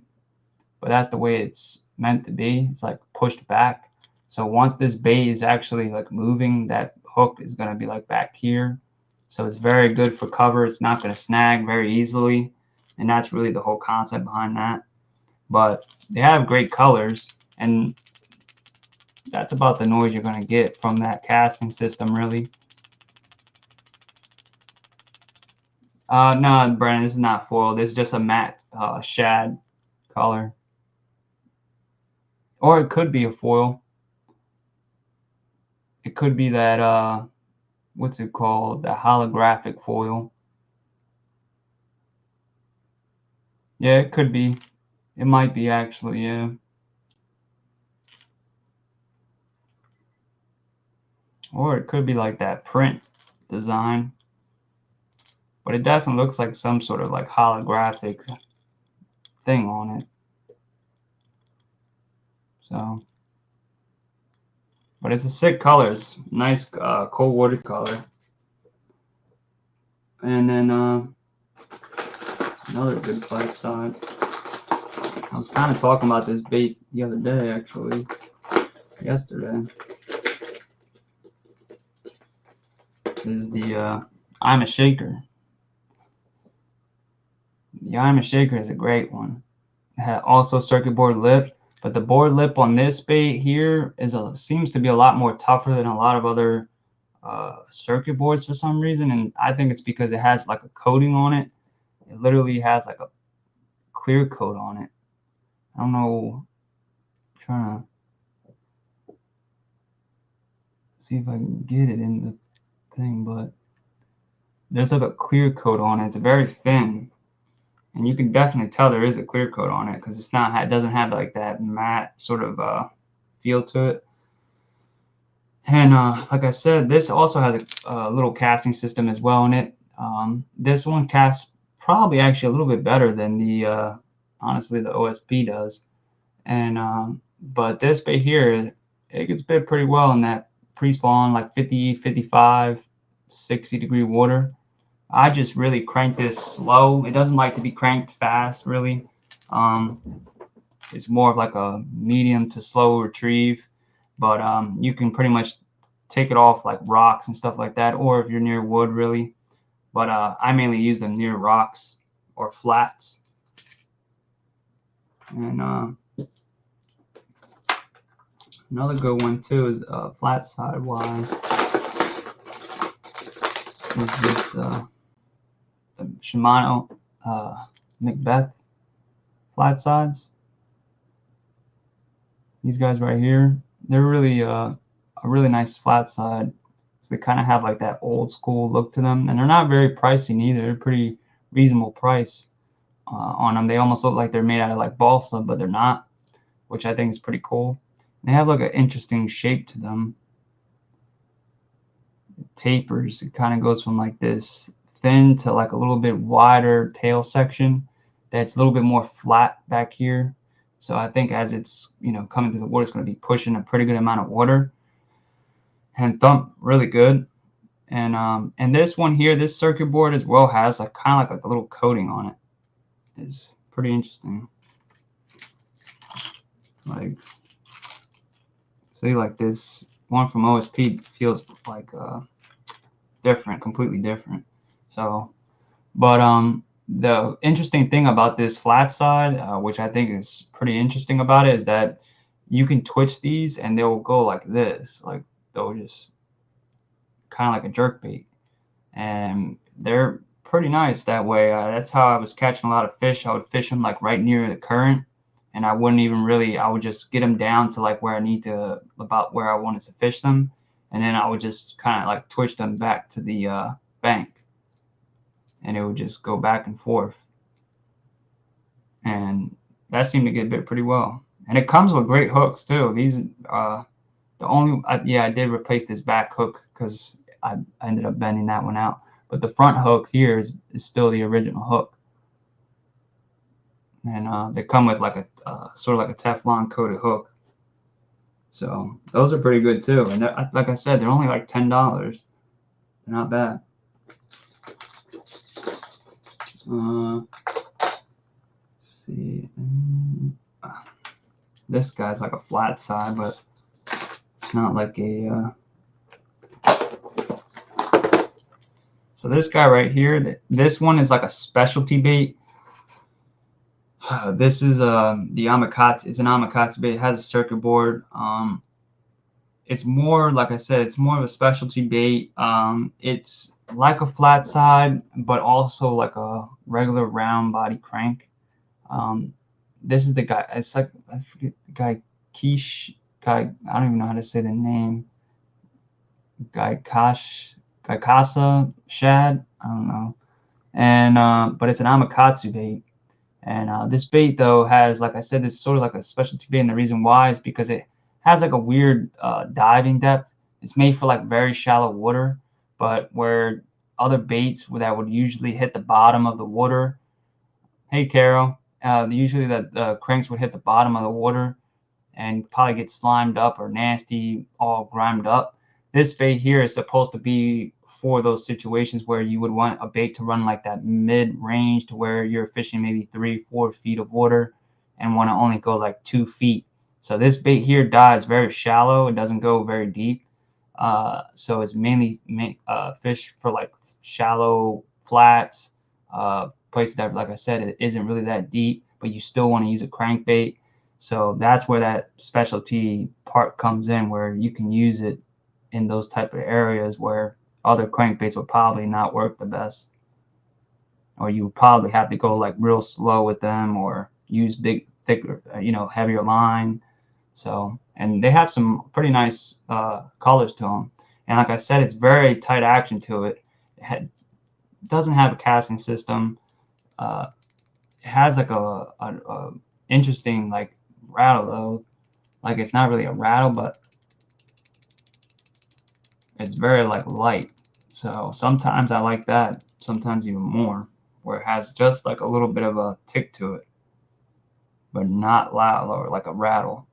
but that's the way it's meant to be. It's like pushed back. So once this bait is actually like moving, that hook is going to be like back here. So it's very good for cover. It's not going to snag very easily. And that's really the whole concept behind that. But they have great colors, and that's about the noise you're going to get from that casting system, really. No, Brandon, this is not foil. This is just a matte shad color. Or it could be a foil. It could be that, what's it called? The holographic foil. Yeah, it could be. It might be, actually, yeah. Or it could be like that print design. But it definitely looks like some sort of like holographic thing on it. So, but it's a sick color. It's nice cold water color. And then another good bite side. I was kind of talking about this bait the other day, actually, yesterday. This is the I'm a Shaker. The I'm a Shaker is a great one. It had also circuit board lip, but the board lip on this bait here seems to be a lot more tougher than a lot of other circuit boards for some reason, and I think it's because it has like a coating on it. It literally has like a clear coat on it, I don't know. I'm trying to see if I can get it in the thing, but there's like a clear coat on it. It's very thin, and you can definitely tell there is a clear coat on it because it's not. It doesn't have like that matte sort of feel to it. And like I said, this also has a little casting system as well in it. This one casts probably actually a little bit better than the honestly the OSP does. And but this bait here, it gets bit pretty well in that pre-spawn, like 50, 55, 60-degree water. I just really crank this slow. It doesn't like to be cranked fast, really. It's more of like a medium to slow retrieve, but you can pretty much take it off like rocks and stuff like that, or if you're near wood, really. But I mainly use them near rocks or flats. And another good one too is flat side wise is this the Shimano Macbeth flat sides. These guys right here, they're really a really nice flat side. So they kind of have like that old school look to them, and they're not very pricey neither. They're pretty reasonable price on them. They almost look like they're made out of like balsa, but they're not, which I think is pretty cool. They have like an interesting shape to them. It tapers. It kind of goes from like this thin to like a little bit wider tail section that's a little bit more flat back here. So I think as it's, you know, coming through the water, it's going to be pushing a pretty good amount of water and thump really good. And this one here, this circuit board as well has like kind of like a little coating on it. It's pretty interesting. Like, see, like this one from OSP feels like different, completely different. So, but the interesting thing about this flat side, which I think is pretty interesting about it, is that you can twitch these and they'll go like this, like they'll just kind of like a jerk bait, and they're pretty nice that way. That's how I was catching a lot of fish. I would fish them like right near the current, and I wouldn't even really, I would just get them down to like where I need to, about where I wanted to fish them, and then I would just kind of like twitch them back to the bank, and it would just go back and forth, and that seemed to get bit pretty well. And it comes with great hooks too. These the only yeah, I did replace this back hook because I ended up bending that one out, but the front hook here is still the original hook. And they come with like a sort of like a Teflon coated hook. So those are pretty good too. And like I said, they're only like $10. They're not bad. Let's see. This guy's like a flat side, but it's not like a. So this guy right here, this one is like a specialty bait. This is the Amakatsu. It's an Amakatsu bait. It has a circuit board. It's more, like I said, it's more of a specialty bait. It's like a flat side, but also like a regular round body crank. This is the guy. It's like, I forget the guy, I don't even know how to say the name. Gaikasa Shad. I don't know. And but it's an Amakatsu bait. And this bait though has, like I said, it's sort of like a specialty bait, and the reason why is because it has like a weird diving depth. It's made for like very shallow water, but where other baits that would usually hit the bottom of the water. Hey, Carol. Usually the cranks would hit the bottom of the water and probably get slimed up or nasty, all grimed up. This bait here is supposed to be for those situations where you would want a bait to run like that mid-range, to where you're fishing maybe 3-4 feet of water and want to only go like 2 feet. So this bait here dives very shallow. It doesn't go very deep. So it's mainly fish for like shallow flats, places that, like I said, it isn't really that deep, but you still want to use a crankbait. So that's where that specialty part comes in, where you can use it in those type of areas where other crankbaits would probably not work the best, or you would probably have to go like real slow with them, or use big thicker, heavier line. So, and they have some pretty nice colors to them. And like I said, it's very tight action to it. It doesn't have a casting system. It has like a interesting like rattle though. Like it's not really a rattle, but it's very like light. So sometimes I like that, sometimes even more, where it has just like a little bit of a tick to it, but not loud or like a rattle.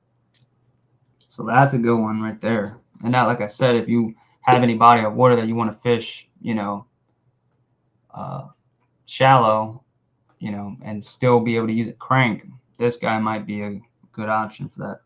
So that's a good one right there. And now, like I said, if you have any body of water that you want to fish, shallow, and still be able to use a crank, this guy might be a good option for that.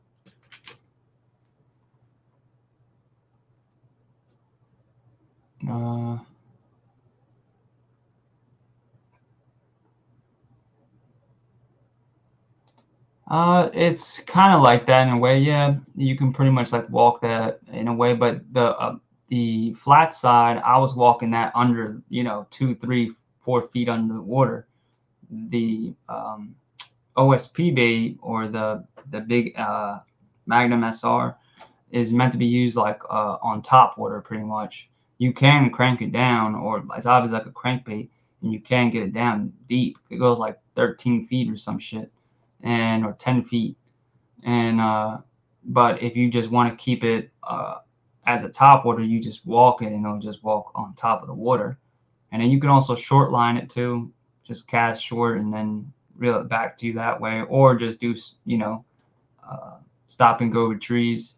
It's kind of like that in a way. Yeah, you can pretty much like walk that in a way, but the flat side, I was walking that under, 2, 3, 4 feet under the water. The OSP bait, or the big Magnum SR, is meant to be used like on top water pretty much. You can crank it down, or it's obviously like a crankbait, and you can get it down deep. It goes like 13 feet or some shit, or 10 feet. And but if you just want to keep it as a top water, you just walk it and it'll just walk on top of the water. And then you can also short line it too, just cast short and then reel it back to you that way, or just do stop and go retrieves.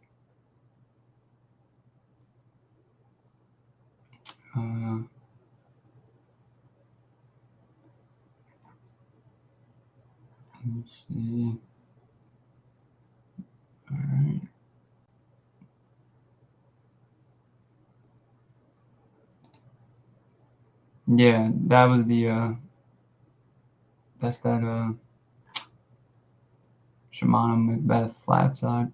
Let's see. All right. Yeah, that was the that's that Shimano Macbeth flat side.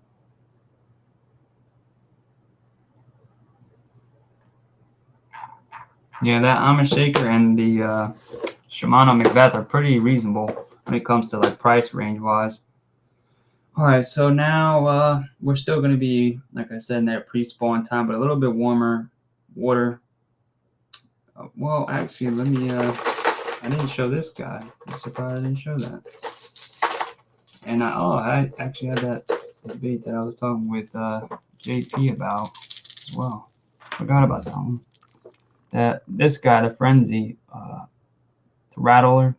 Yeah, that Amish Shaker and the Shimano Macbeth are pretty reasonable when it comes to like price range wise. All right, so now we're still going to be, like I said, in that pre-spawn time, but a little bit warmer water. Well, actually, let me. I didn't show this guy. I'm surprised I didn't show that. And I actually had that debate that I was talking with JP about as well. Forgot about that one. This guy, the Frenzy, the Rattler.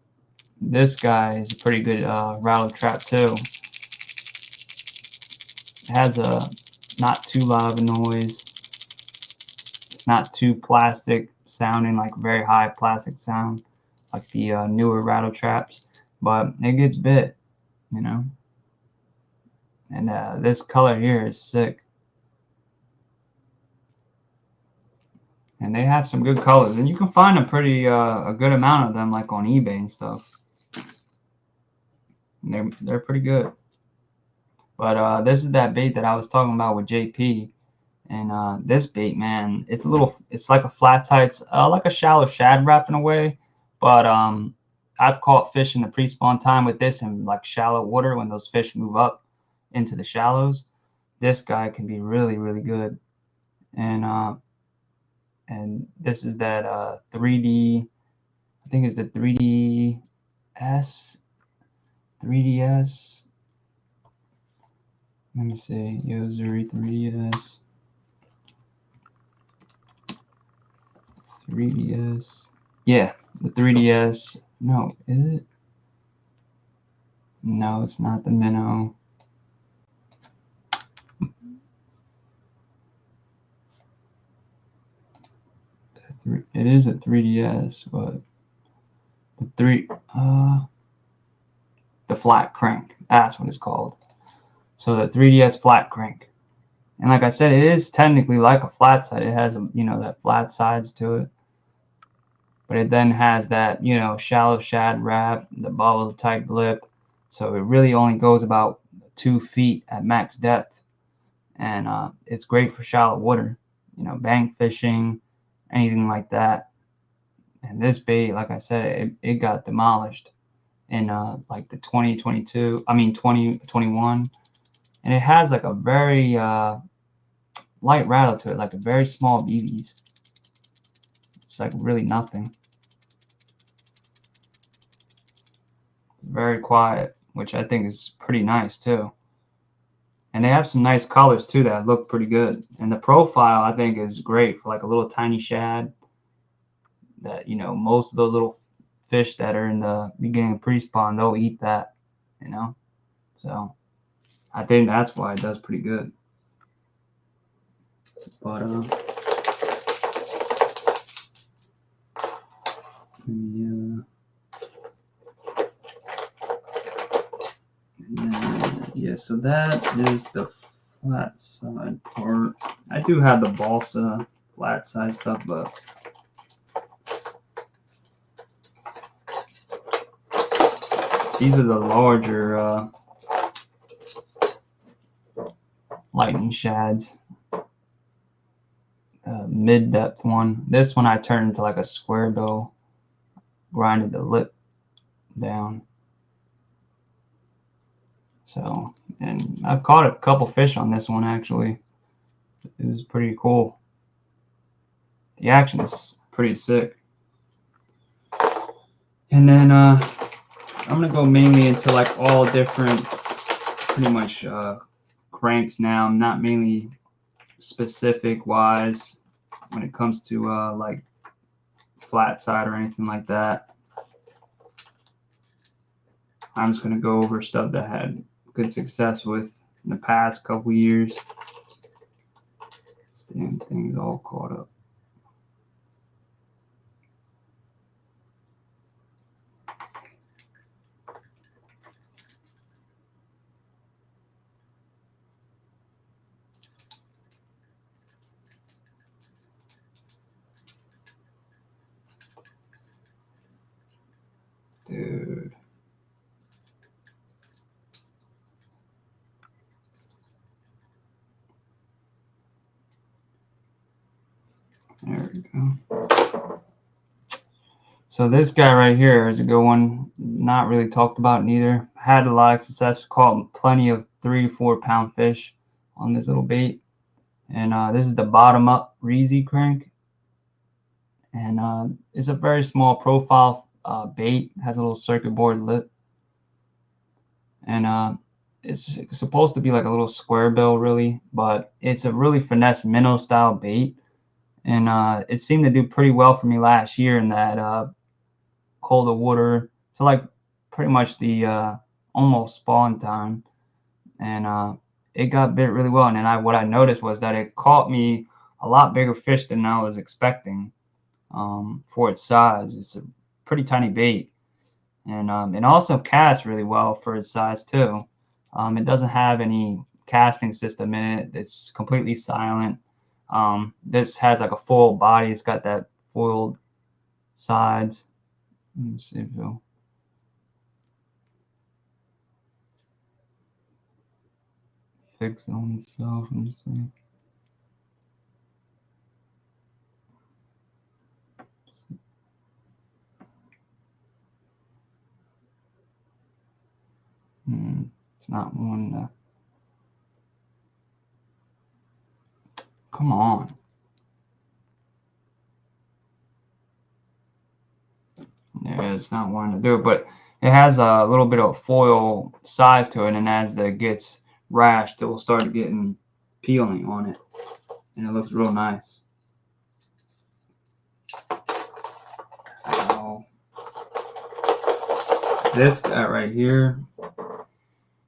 This guy is a pretty good rattle trap too. It has a not too loud of a noise. It's not too plastic sounding, like very high plastic sound, like the newer rattle traps. But it gets bit, And this color here is sick. And they have some good colors, and you can find a pretty a good amount of them, like on eBay and stuff. And they're pretty good. But this is that bait that I was talking about with JP. And this bait, man, it's like a flat side, it's like a shallow shad wrap in a way. But I've caught fish in the pre-spawn time with this in like shallow water when those fish move up into the shallows. This guy can be really, really good. And this is that 3D, I think it's the 3DS. Let me see, Yozuri 3DS. 3DS. Yeah, the 3DS. No, is it? No, it's not the Minnow. It is a 3DS, but the flat crank. That's what it's called. So the 3DS flat crank. And like I said, it is technically like a flat side. It has that flat sides to it. But it then has that, shallow shad wrap, the bubble type lip. So it really only goes about 2 feet at max depth. And it's great for shallow water, bank fishing, anything like that. And this bait, like I said, it got demolished. in like the 2021, and it has like a very light rattle to it, like a very small BBs. It's like really nothing. Very quiet, which I think is pretty nice too. And they have some nice colors too that look pretty good. And the profile I think is great for like a little tiny shad. That, you know, most of those little fish that are in the beginning of pre-spawn, they'll eat that, you know. So I think that's why it does pretty good. But yeah, so that is the flat side part. I do have the balsa flat side stuff, but these are the larger lightning shads. Mid-depth one. This one I turned into like a square bill, grinded the lip down. So, and I've caught a couple fish on this one actually. It was pretty cool. The action is pretty sick. And then I'm gonna go mainly into like all different, pretty much cranks now. I'm not mainly specific wise when it comes to like flat side or anything like that. I'm just gonna go over stuff that I had good success with in the past couple years. This damn thing's all caught up. Dude. There we go. So this guy right here is a good one. Not really talked about neither. Had a lot of success. Caught plenty of 3 to 4 pound fish on this little bait. And this is the bottom up Reezy crank. And it's a very small profile bait. Has a little circuit board lip. And it's supposed to be like a little square bill really, but it's a really finesse minnow style bait. And it seemed to do pretty well for me last year in that colder water to like pretty much the almost spawn time. And it got bit really well. And then what I noticed was that it caught me a lot bigger fish than I was expecting for its size. It's a pretty tiny bait. And it also casts really well for its size too. It doesn't have any casting system in it. It's completely silent. This has like a full body. It's got that foiled sides. Let me see if it'll fix it on itself. Let me see. It's not one. Come on. Yeah, it's not wanting to do it, but it has a little bit of foil size to it, and as it gets rashed, it will start getting peeling on it, and it looks real nice. So, this guy right here,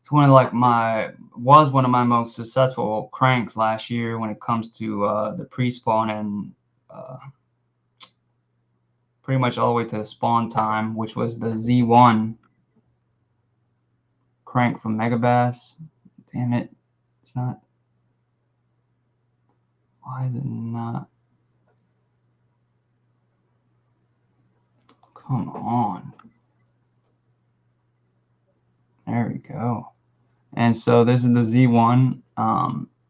it's one of my most successful cranks last year when it comes to the pre-spawn and pretty much all the way to the spawn time, which was the Z1 crank from Megabass. Damn it, it's not. Why is it not? Come on. There we go. And so this is the Z1.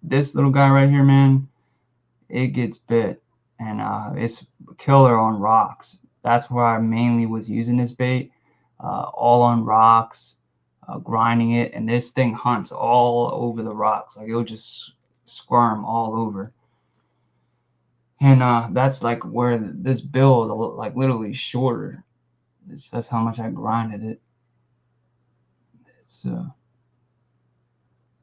This little guy right here, man, it gets bit, and it's killer on rocks. That's where I mainly was using this bait. all on rocks, grinding it, and this thing hunts all over the rocks. Like it'll just squirm all over. And that's like where this bill is like literally shorter. That's how much I grinded it. It's a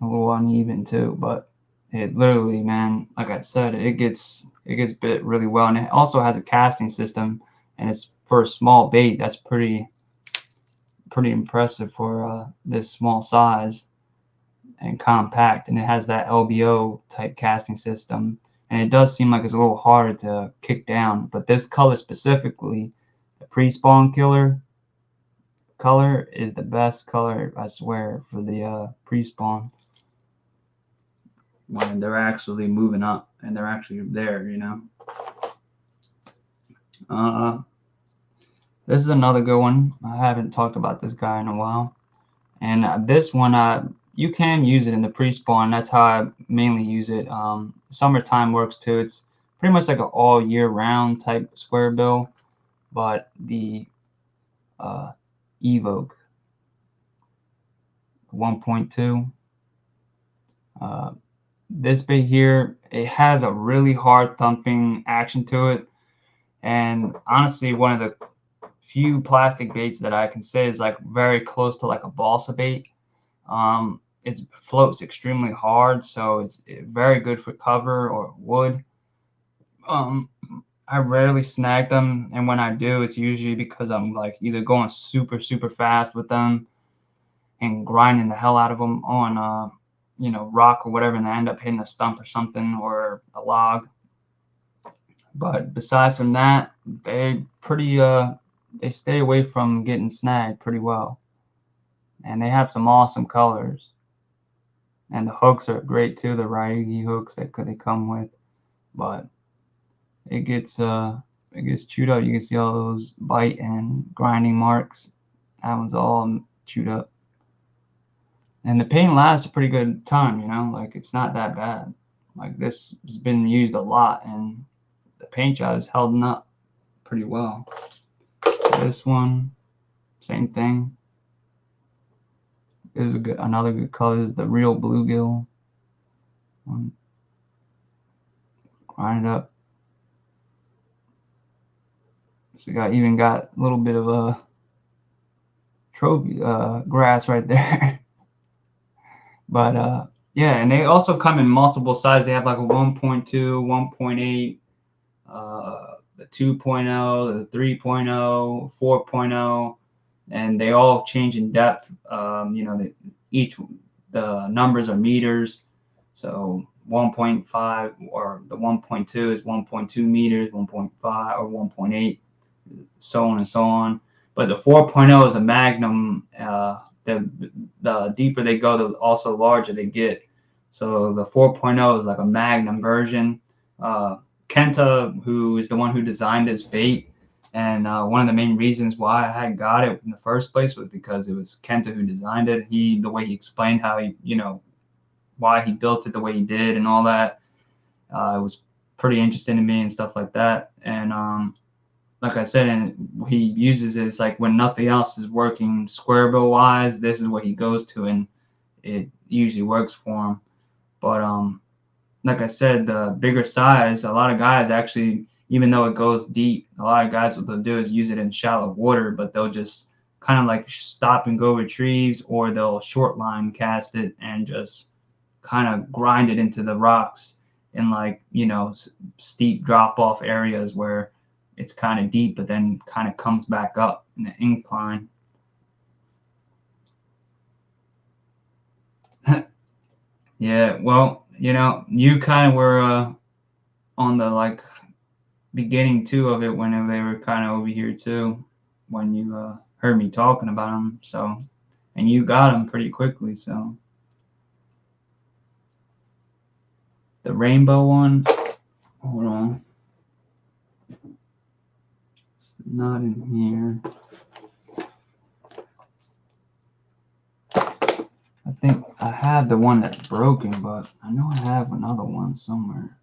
little uneven too, but it literally, man, like I said, it gets bit really well, and it also has a casting system, and it's for a small bait. That's pretty impressive for this small size and compact, and it has that LBO type casting system, and it does seem like it's a little harder to kick down, but this color specifically, the Prespawn killer color, is the best color, I swear, for the Prespawn. When they're actually moving up and they're actually there, you know. This is another good one. I haven't talked about this guy in a while, and this one, you can use it in the pre-spawn. That's how I mainly use it. Summertime works too. It's pretty much like an all year round type square bill, but the Evoke 1.2. This bait here, it has a really hard thumping action to it, and honestly, one of the few plastic baits that I can say is like very close to like a balsa bait. It floats extremely hard, so it's very good for cover or wood. I rarely snag them, and when I do, it's usually because I'm like either going super fast with them and grinding the hell out of them on you know, rock or whatever, and I end up hitting a stump or something or a log. But besides from that, they stay away from getting snagged pretty well, and they have some awesome colors, and the hooks are great too, the Ryugi hooks that they come with. But it gets chewed up. You can see all those bite and grinding marks. That one's all chewed up. And the paint lasts a pretty good time, you know, like it's not that bad. Like this has been used a lot, and the paint job is holding up pretty well. This one, same thing. This is another good color. This is the real bluegill one. Grind it up. So even got a little bit of a trophy grass right there. But yeah, and they also come in multiple sizes. They have like a 1.2, 1.8, the 2.0, the 3.0, 4.0, and they all change in depth. You know, the numbers are meters. So 1.5 or the 1.2 is 1.2 meters, 1.5 or 1.8, so on and so on. But the 4.0 is a Magnum. The deeper they go, the also larger they get. So the 4.0 is like a Magnum version. Kenta, who is the one who designed this bait, and one of the main reasons why I had got it in the first place was because it was Kenta who designed it. The way he explained how he, you know, why he built it the way he did and all that, it was pretty interesting to me and stuff like that. And like I said, and he uses it, it's like when nothing else is working square bill wise, this is what he goes to, and it usually works for him. But like I said, the bigger size, a lot of guys actually, even though it goes deep, a lot of guys, what they'll do is use it in shallow water, but they'll just kind of like stop and go retrieves, or they'll short line cast it and just kind of grind it into the rocks in, like, you know, steep drop off areas where it's kind of deep, but then kind of comes back up in an incline. Yeah, well, you know, you kind of were on the like beginning too of it when they were kind of over here too, when you heard me talking about them. So, and you got them pretty quickly. So the rainbow one, hold on, it's not in here. I think I have the one that's broken, but I know I have another one somewhere.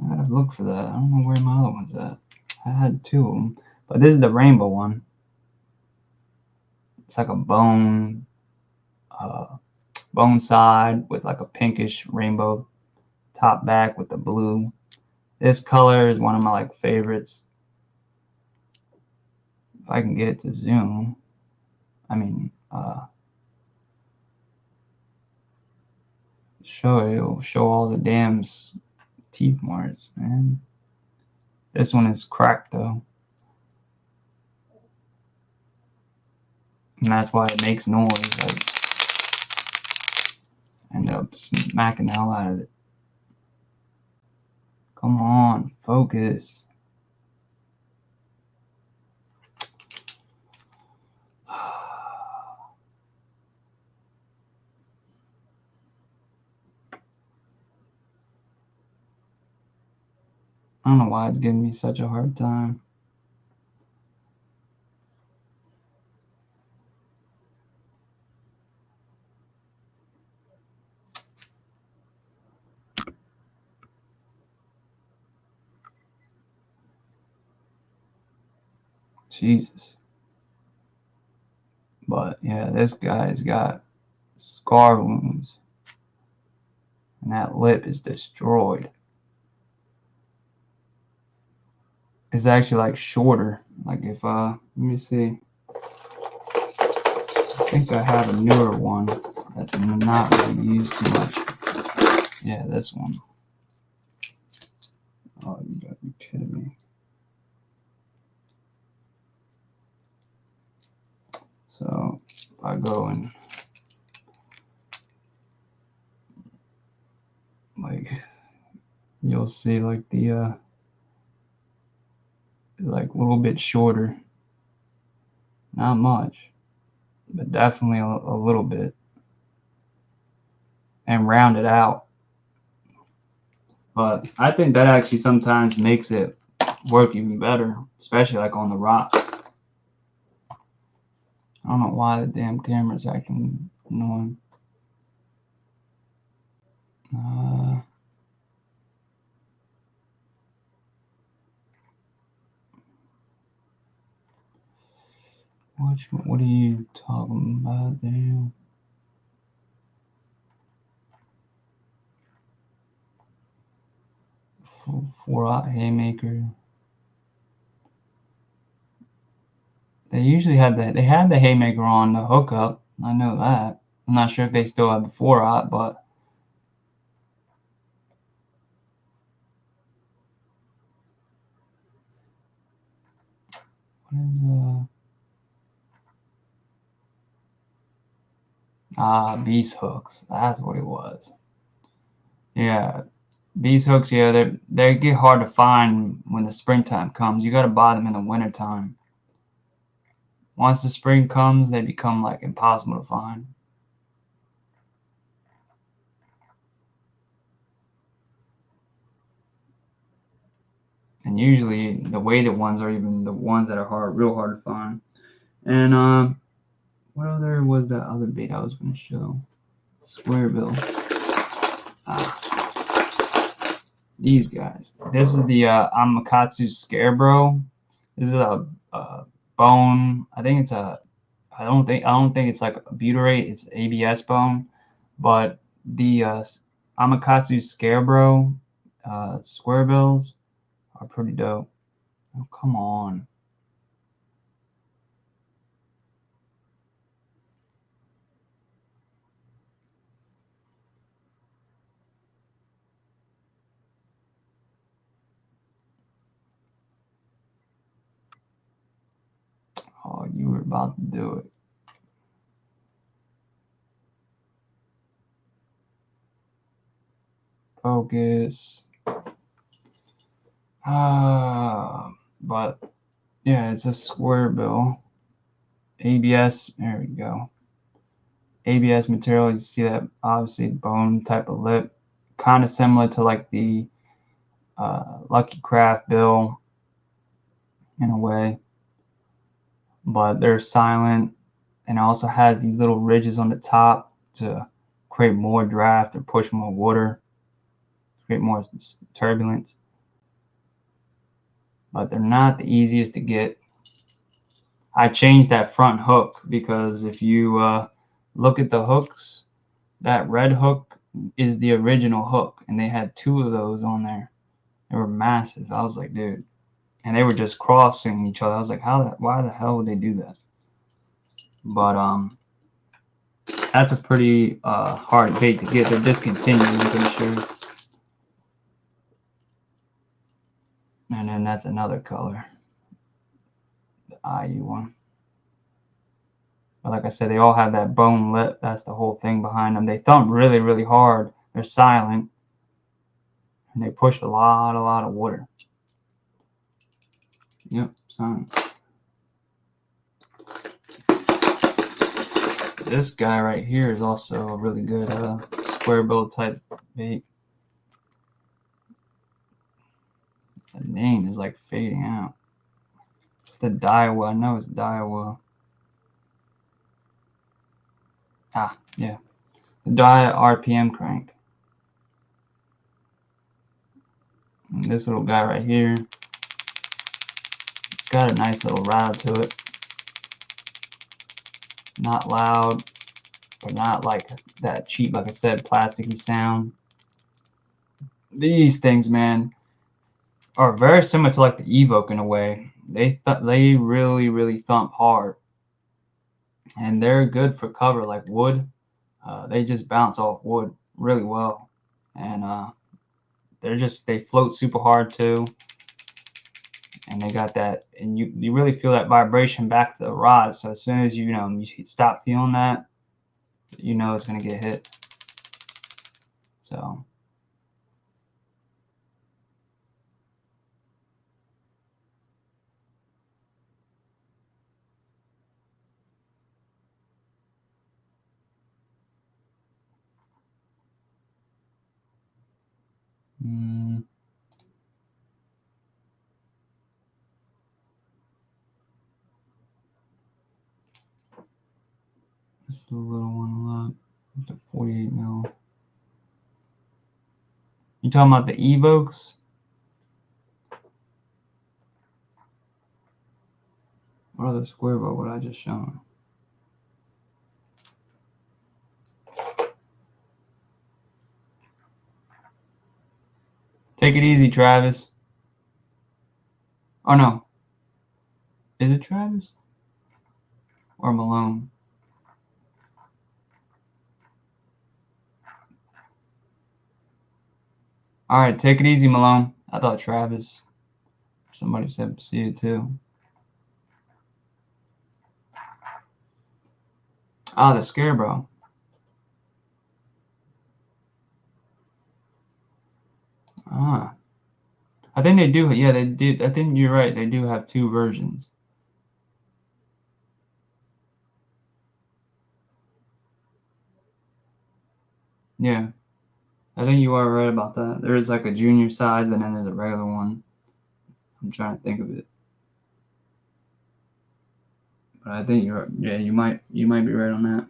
I gotta look for that. I don't know where my other one's at. I I had two of them, but this is the rainbow one. It's like a bone side with like a pinkish rainbow top back with the blue. This color is one of my like favorites. If I can get it to zoom, I mean it'll show all the damn teeth marks, man. This one is cracked though, and that's why it makes noise. Like, I ended up smacking the hell out of it. Come on, focus. I don't know why it's giving me such a hard time. Jesus. But yeah, this guy's got scar wounds. And that lip is destroyed. It's actually like shorter. Like if let me see. I think I have a newer one that's not really used too much. Yeah, this one. Oh, you gotta be kidding me. So if I go and like, you'll see like the like a little bit shorter. Not much, but definitely a little bit. And rounded out. But I think that actually sometimes makes it work even better, especially like on the rocks. I don't know why the damn camera's acting annoying. What are you talking about, damn? Four-aught haymaker. They usually had they had the haymaker on the hookup. I know that. I'm not sure if they still have the 4-aught, but what is beast hooks. That's what it was. Yeah, beast hooks. Yeah, they get hard to find when the springtime comes. You got to buy them in the wintertime. Once the spring comes, they become like impossible to find. And usually the weighted ones are even the ones that are real hard to find. And what other was that other bait I was going to show? Square bill. These guys. This is the Amakatsu Scarebro. This is a bone. I think it's a. I don't think it's like a butyrate. It's ABS bone, but the Amakatsu Scarebro square bills are pretty dope. Oh, come on. Oh, you were about to do it. Focus. But yeah, it's a square bill. ABS, there we go. ABS material, you see that obviously bone type of lip, kind of similar to like the Lucky Craft bill in a way, but they're silent, and it also has these little ridges on the top to create more draft or push more water, create more turbulence. but they're not the easiest to get. I changed that front hook because if you look at the hooks, that red hook is the original hook, and they had 2 of those on there. They were massive. I was like, dude, and they were just crossing each other. I was like, why the hell would they do that? But that's a pretty hard bait to get. They're discontinued, I'm pretty sure. And then that's another color, the IU one. But like I said, they all have that bone lip. That's the whole thing behind them. They thump really, really hard. They're silent, and they push a lot of water. Yep, silent. This guy right here is also a really good square bill type bait. The name is like fading out. It's the Daiwa. I know it's Daiwa. Ah, yeah. The Daiwa RPM crank. And this little guy right here, it's got a nice little rattle to it. Not loud, but not like that cheap, like I said, plasticky sound. These things, man, are very similar to like the Evoke in a way. They really thump hard, and they're good for cover like wood. They just bounce off wood really well, and they float super hard too, and they got that, and you really feel that vibration back to the rod. So as soon as you stop feeling that, you know it's gonna get hit. So. Just the little one left. The 48 mil. You talking about the Evokes? What other square boat would I just shown? Take it easy, Travis. Oh no. Is it Travis? Or Malone? Alright, take it easy, Malone. I thought Travis. Somebody said see it too. Ah, the Scarebrow. Ah. I think they do, yeah, they did. I think you're right. They do have 2 versions. Yeah. I think you are right about that. There is like a junior size and then there's a regular one. I'm trying to think of it. But I think you're, yeah, you might be right on that.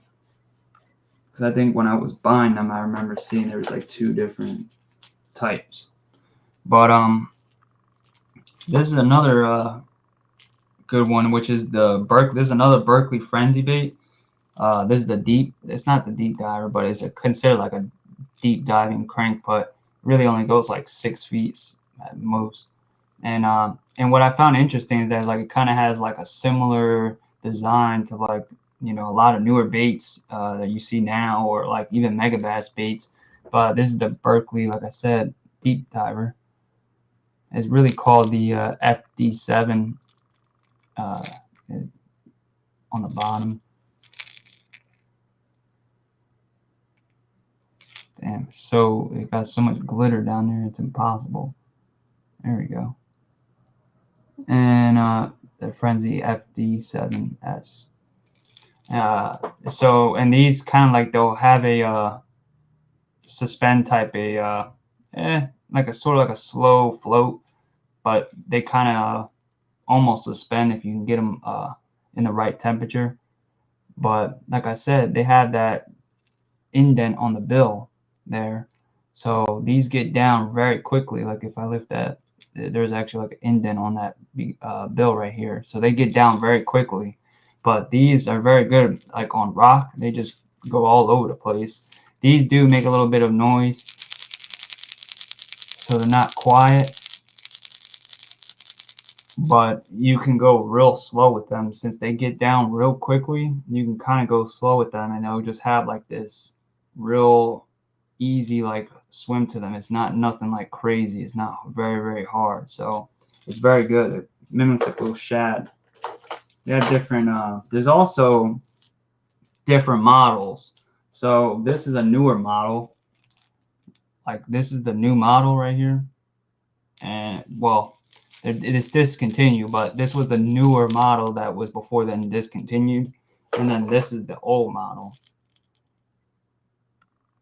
Because I think when I was buying them, I remember seeing there was like 2 different types. But this is another good one, which is the This is another Berkeley Frenzy bait. This is the deep. It's not the deep diver, but it's considered like a deep diving crank. But really only goes like 6 feet at most. And what I found interesting is that like it kind of has like a similar design to like a lot of newer baits that you see now, or like even Megabass baits. But this is the Berkeley, like I said, deep diver. It's really called the FD7 on the bottom. Damn, so it got so much glitter down there, it's impossible. There we go. And the Frenzy FD7S. So, and these kind of like they'll have a suspend type, like a sort of like a slow float, but they kind of almost suspend if you can get them in the right temperature. But like I said, they have that indent on the bill there, so these get down very quickly. Like if I lift that, there's actually like an indent on that bill right here, so they get down very quickly. But these are very good, like on rock, they just go all over the place. These do make a little bit of noise, so they're not quiet, but you can go real slow with them. Since they get down real quickly, you can kind of go slow with them, and they'll just have like this real easy like swim to them. It's not nothing like crazy. It's not very hard, so it's very good. It mimics like little shad. They have different there's also different models. So this is a newer model, like this is the new model right here, and well, it is discontinued, but this was the newer model that was before then discontinued, and then this is the old model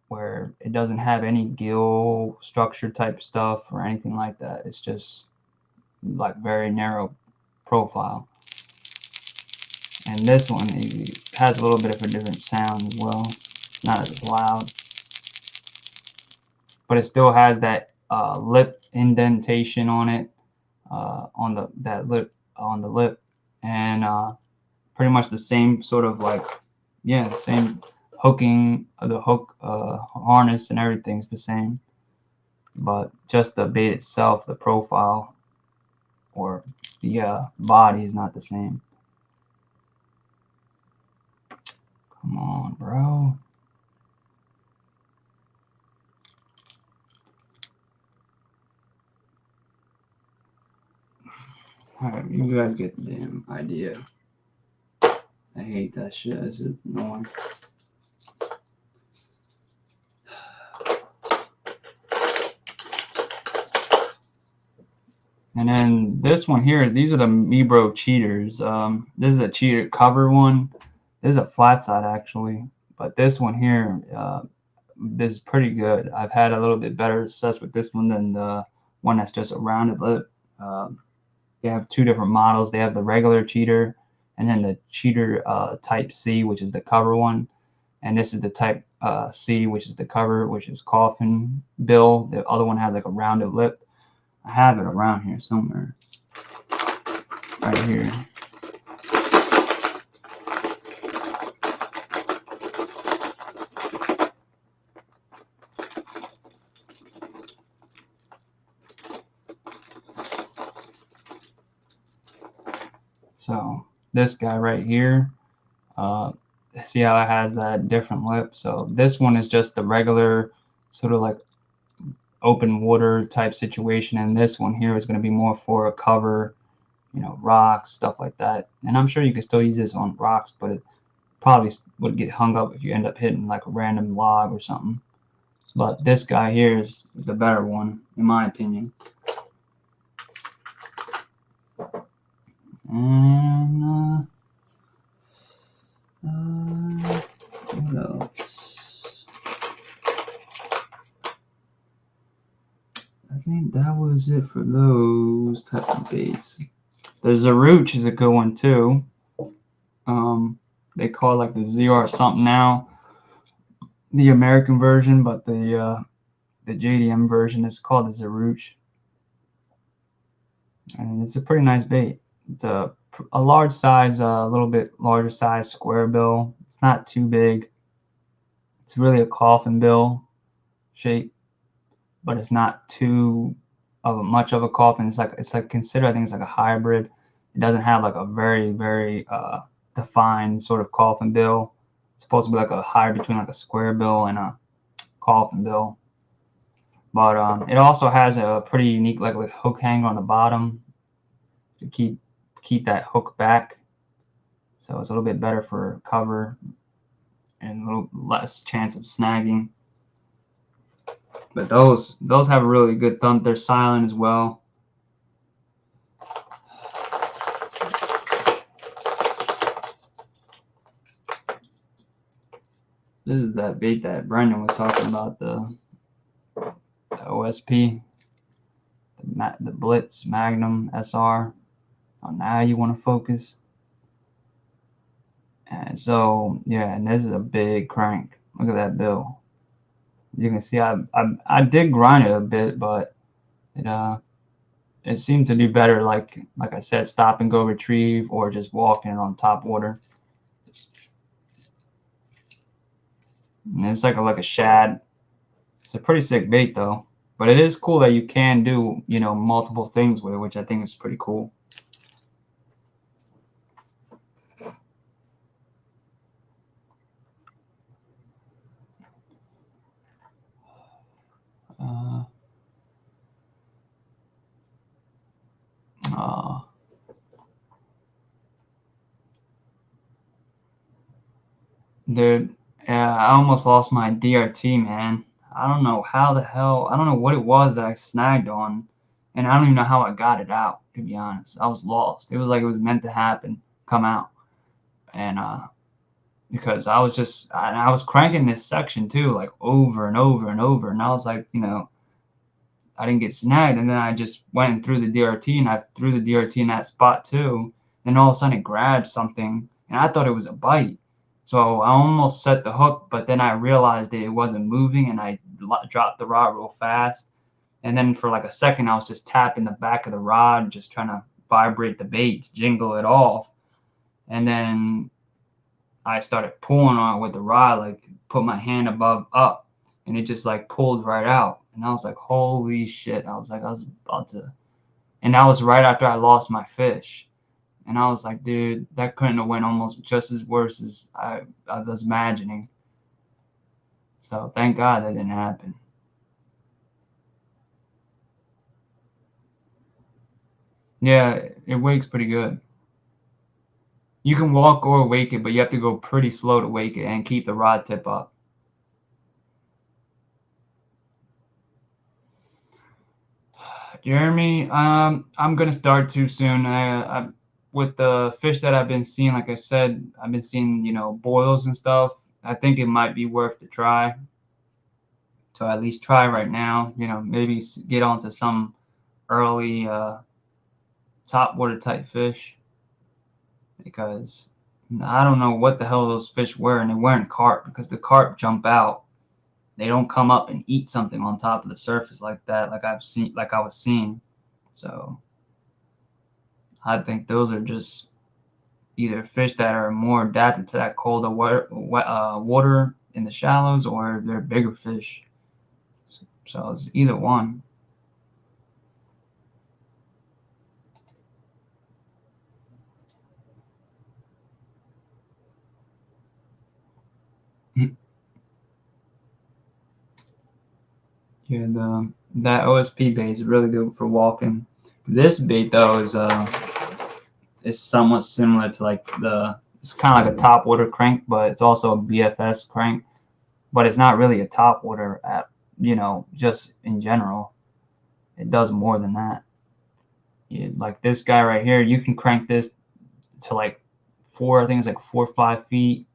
where it doesn't have any gill structure type stuff or anything like that. It's just like very narrow profile. And this one has a little bit of a different sound as well. It's not as loud, but it still has that lip indentation on it, on the lip, and pretty much the same sort of like, yeah, the same hooking, the hook harness and everything's the same, but just the bait itself, the profile or the body is not the same. Come on, bro. Alright, you guys get the damn idea. I hate that shit. It's just annoying. And then this one here, these are the Mibro cheaters. This is a cheater cover one. This is a flat side actually, but this one here, this is pretty good. I've had a little bit better success with this one than the one that's just a rounded lip. They have two different models. They have the regular cheater and then the cheater type C, which is the cover one. And this is the type C, which is the cover, which is coffin bill. The other one has like a rounded lip. I have it around here somewhere. Right here. So this guy right here, see how it has that different lip? So this one is just the regular sort of like open water type situation, and this one here is going to be more for a cover, you know, rocks, stuff like that. And I'm sure you can still use this on rocks, but it probably would get hung up if you end up hitting like a random log or something. But this guy here is the better one, in my opinion. And what else? I think that was it for those type of baits. The Zarooch is a good one too. They call it like the ZR something now, the American version, but the JDM version is called the Zarooch, and it's a pretty nice bait. It's a large size, a little bit larger size square bill. It's not too big. It's really a coffin bill shape, but it's not too much of a coffin. It's like considered, I think it's like a hybrid. It doesn't have like a very defined sort of coffin bill. It's supposed to be like a hybrid between like a square bill and a coffin bill. But it also has a pretty unique like hook hanger on the bottom to keep that hook back. So it's a little bit better for cover and a little less chance of snagging. But those have a really good thump. They're silent as well. This is that bait that Brendan was talking about, the OSP, the Blitz Magnum SR. So now you want to focus. And so yeah, and this is a big crank. Look at that bill. You can see I did grind it a bit, but it it seemed to do better, like I said, stop and go retrieve or just walking on top water. And it's like a shad. It's a pretty sick bait though, but it is cool that you can do, you know, multiple things with it, which I think is pretty cool. Dude, yeah, I almost lost my DRT, man. I don't know how the hell, I don't know what it was that I snagged on, and I don't even know how I got it out, to be honest. I was lost. It was like it was meant to happen, come out. And because I was cranking this section too, like over and over and over, and I was like, you know, I didn't get snagged, and then I just went and threw the DRT, and I threw the DRT in that spot too. Then all of a sudden it grabbed something, and I thought it was a bite. So I almost set the hook, but then I realized that it wasn't moving, and I dropped the rod real fast. And then for like a second, I was just tapping the back of the rod, just trying to vibrate the bait, jingle it off. And then I started pulling on it with the rod, like put my hand up, and it just like pulled right out. And I was like, holy shit. I was about to, and that was right after I lost my fish. And I was like, dude, that couldn't have went almost just as worse as I was imagining. So thank God that didn't happen. Yeah, it wakes pretty good. You can walk or wake it, but you have to go pretty slow to wake it and keep the rod tip up. Jeremy, I'm gonna start too soon. With the fish that I've been seeing, like I said, I've been seeing, you know, boils and stuff. I think it might be worth the try. So at least try right now. You know, maybe get onto some early top water type fish, because I don't know what the hell those fish were, and they weren't carp, because the carp jump out. They don't come up and eat something on top of the surface like that, like I was seeing. So I think those are just either fish that are more adapted to that colder water in the shallows, or they're bigger fish. So it's either one. Yeah, that OSP bait is really good for walking. This bait though is somewhat similar to like it's kind of like a top water crank, but it's also a BFS crank. But it's not really a top water at, you know, just in general. It does more than that. Like this guy right here, you can crank this to like I think it's like 4 or 5 feet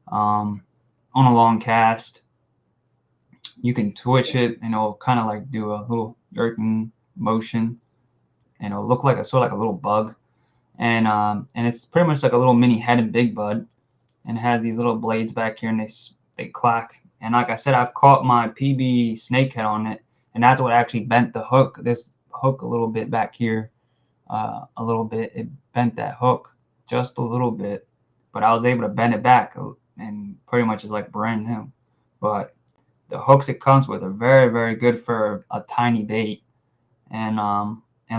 on a long cast. You can twitch it, and it'll kind of like do a little jerking motion, and it'll look like a sort of like a little bug. And it's pretty much like a little mini headed big bud, and it has these little blades back here, and they clack. And like I said, I've caught my PB snakehead on it, and that's what actually bent the hook. This hook a little bit back here, a little bit. It bent that hook just a little bit, but I was able to bend it back, and pretty much is like brand new. But the hooks it comes with are very, very good for a tiny bait. And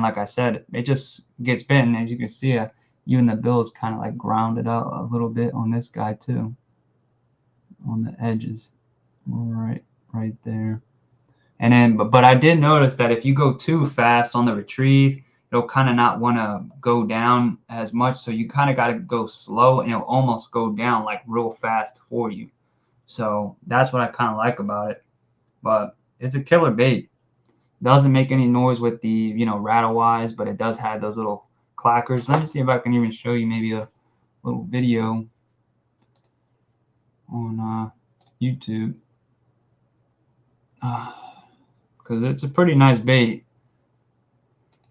like I said, it just gets bitten. As you can see, even the bill is kind of like grounded out a little bit on this guy too, on the edges, right there. And then, but I did notice that if you go too fast on the retrieve, it'll kind of not want to go down as much. So you kind of got to go slow, and it'll almost go down like real fast for you. So that's what I kind of like about it. But it's a killer bait. Doesn't make any noise with the, you know, rattle wise, but it does have those little clackers. Let me see if I can even show you maybe a little video on YouTube, because it's a pretty nice bait,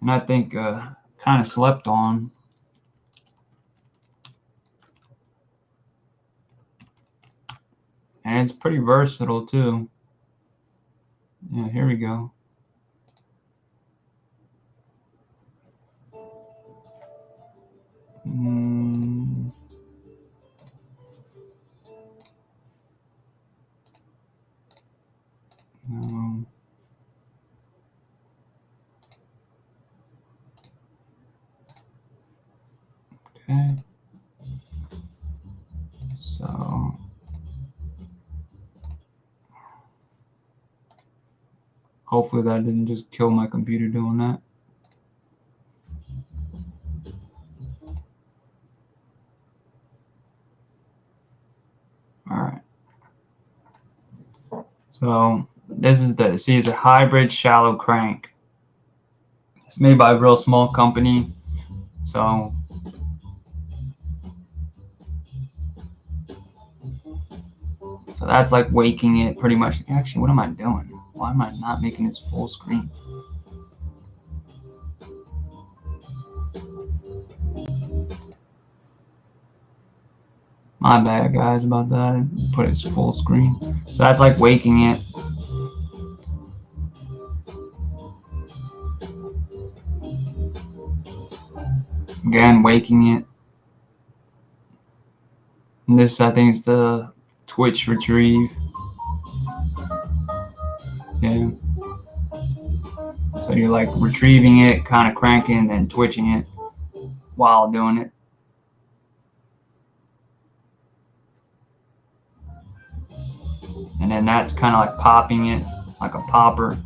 and I think kind of slept on. And it's pretty versatile too. Yeah, here we go. No. Okay. So hopefully that didn't just kill my computer doing that. Alright. So this is it's a hybrid shallow crank. It's made by a real small company. So that's like waking it pretty much. Actually, what am I doing? Why am I not making this full screen? My bad, guys, about that. I put it full screen. So that's like waking it. Again, waking it. And this, I think, is the twitch retrieve. Yeah. So you're like retrieving it, kind of cranking, and then twitching it while doing it. And then that's kind of like popping it, like a popper.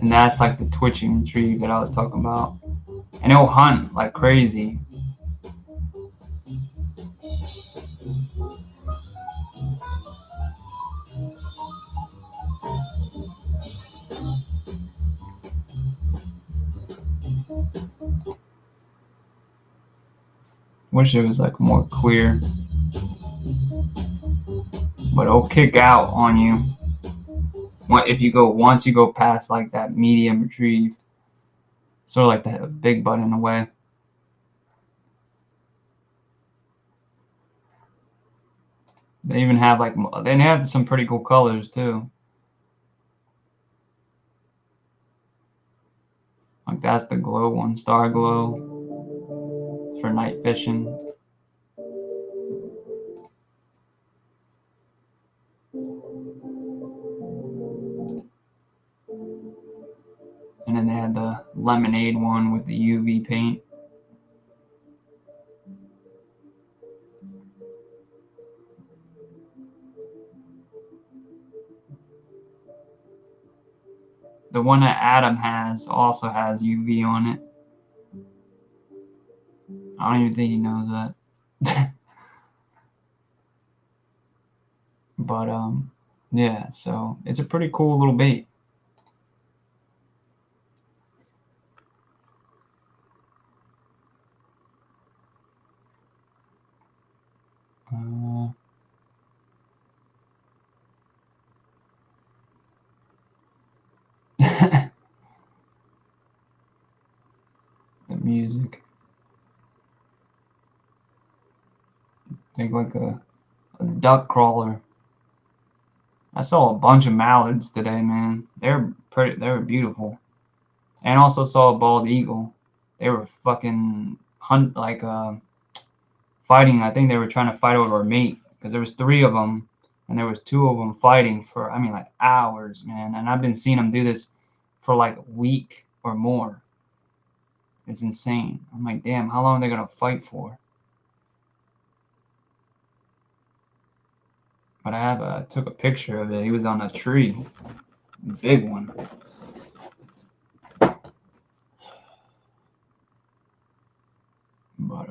And that's like the twitching retrieve that I was talking about. And it'll hunt like crazy. Wish it was like more clear. But it'll kick out on you. If you go once you go past like that medium retrieve, sort of like the big butt in a way. They even have like they have some pretty cool colors too. Like that's the glow one, star glow for night fishing. And then they had the lemonade one with the UV paint. The one that Adam has also has UV on it. I don't even think he knows that. But yeah, so it's a pretty cool little bait. The music. Think like a duck crawler. I saw a bunch of mallards today, man. They're pretty. They were beautiful. And also saw a bald eagle. They were fucking fighting. I think they were trying to fight over a mate because there was 3 of them, and there was 2 of them fighting for like hours, man. And I've been seeing them do this for like a week or more. It's insane. I'm like, damn, how long are they gonna fight for? But I took a picture of it. He was on a tree, big one. But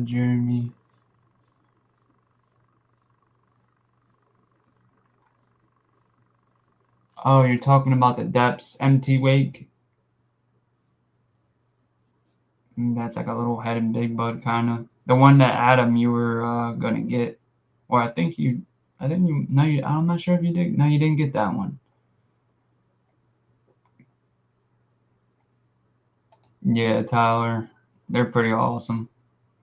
Jeremy. Oh, you're talking about the depths MT wake? That's like a little head and big bud kind of. The one that Adam you were gonna get, or I'm not sure if you did. No, you didn't get that one. Yeah, Tyler. They're pretty awesome.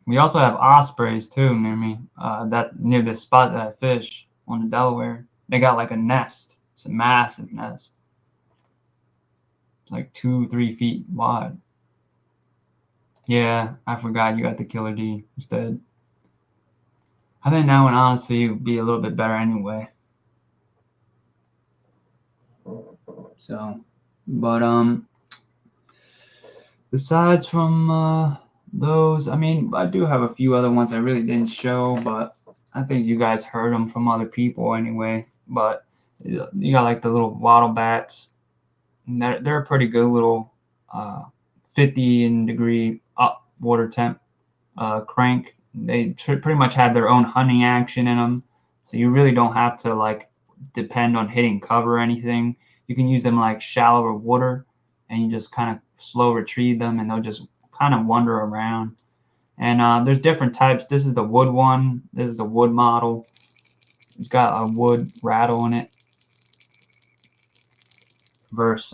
We also have ospreys too near me. That near the spot that I fish on the Delaware. They got like a nest. It's a massive nest. It's like 2-3 feet wide. Yeah, I forgot you got the killer D instead. I think that one honestly would be a little bit better anyway. So, but besides from those, I mean, I do have a few other ones I really didn't show, but I think you guys heard them from other people anyway. But you got like the little wattle bats. And they're a pretty good little 50-degree up water temp crank. They pretty much have their own hunting action in them, so you really don't have to like depend on hitting cover or anything. You can use them like shallower water, and you just kind of slow retrieve them, and they'll just kind of wander around. And there's different types. This is the wood one. This is the wood model. It's got a wood rattle in it versus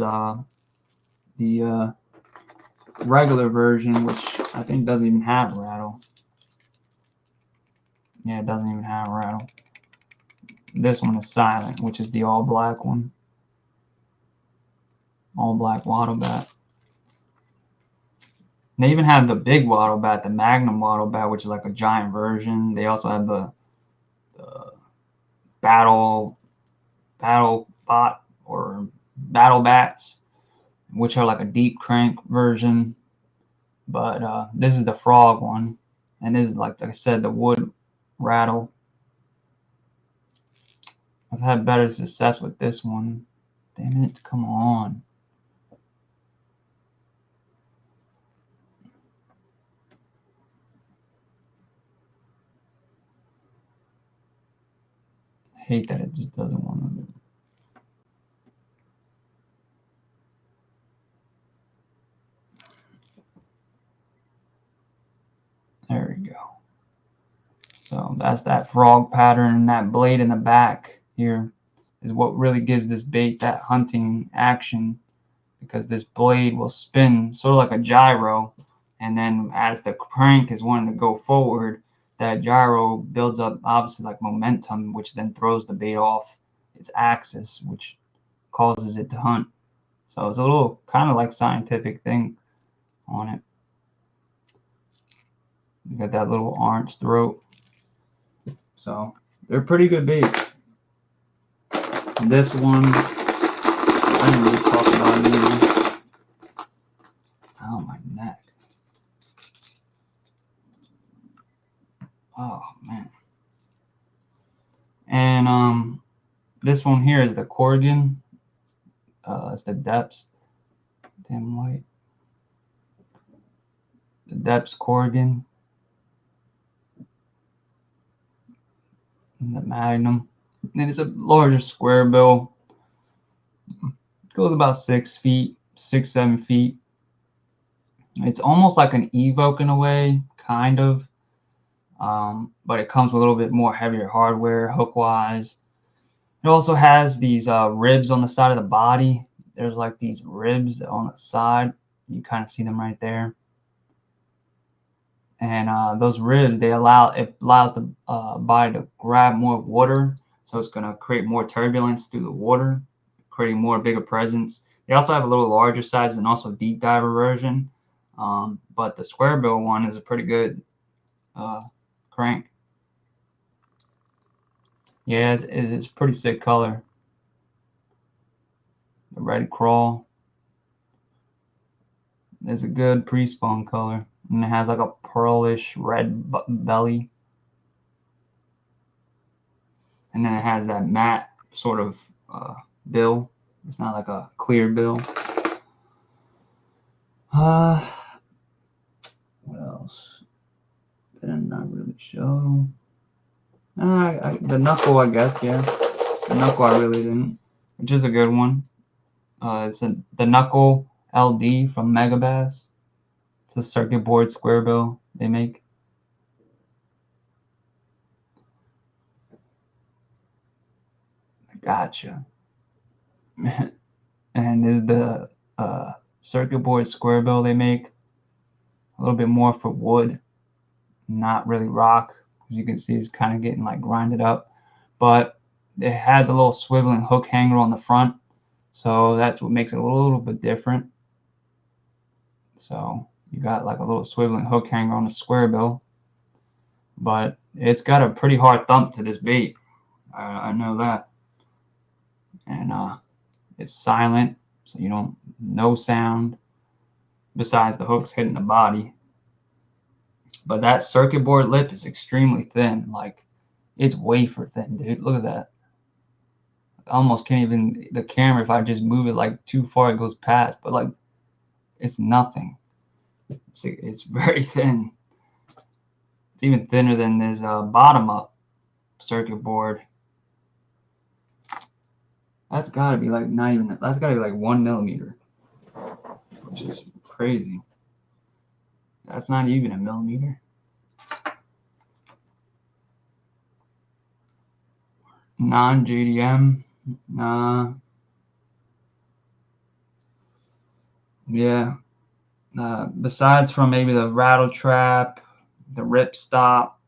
the regular version, which I think doesn't even have a rattle. Yeah, it doesn't even have a rattle. This one is silent, which is the all black one. All black wattle bat. They even have the big wattle bat, the Magnum wattle bat, which is like a giant version. They also have the battle bot or battle bats, which are like a deep crank version. But this is the frog one, and this is like I said, the wood rattle. I've had better success with this one. Damn it, come on. I hate that it just doesn't want to do. There we go. So that's that frog pattern, and that blade in the back here is what really gives this bait that hunting action, because this blade will spin sort of like a gyro, and then as the crank is wanting to go forward, that gyro builds up obviously like momentum, which then throws the bait off its axis, which causes it to hunt. So it's a little kind of like scientific thing on it. You got that little orange throat. So they're pretty good baits. This one, I didn't really talk about it anymore. Oh, my neck. Oh, man. And this one here is the Corrigan. It's the depths. Damn light. The depths Corrigan. And the Magnum. And it's a larger square bill. Goes about 6 feet, 6-7 feet. It's almost like an Evoke in a way, kind of. But it comes with a little bit more heavier hardware, hook-wise. It also has these ribs on the side of the body. There's like these ribs on the side. You kind of see them right there. And those ribs, it allows the body to grab more water. So it's going to create more turbulence through the water, creating more bigger presence. They also have a little larger size and also deep diver version. But the square bill one is a pretty good crank. Yeah, it's pretty sick color. The red crawl. It's a good pre-spawn color. And it has like a pearlish red belly. And then it has that matte sort of bill. It's not like a clear bill. What else did I not really show? The knuckle, I guess, yeah. The knuckle I really didn't, which is a good one. It's the Knuckle LD from Megabass. It's a circuit board square bill they make. Gotcha. And is the circuit board square bill they make. little bit more for wood, not really rock. As you can see, it's kind of getting like grinded up, but it has a little swiveling hook hanger on the front, so that's what makes it a little bit different. So you got like a little swiveling hook hanger on the square bill, but it's got a pretty hard thump to this bait. I know that. And it's silent, so you don't, no sound besides the hooks hitting the body. But that circuit board lip is extremely thin. Like, it's wafer thin, dude. Look at that. I almost can't even, the camera, if I just move it like too far, it goes past. But like, it's nothing. It's very thin. It's even thinner than this bottom up circuit board. That's gotta be like not even, that's gotta be like 1 millimeter, which is crazy. That's not even a millimeter. Non-JDM. Yeah. Besides from maybe the rattle trap, the rip stop,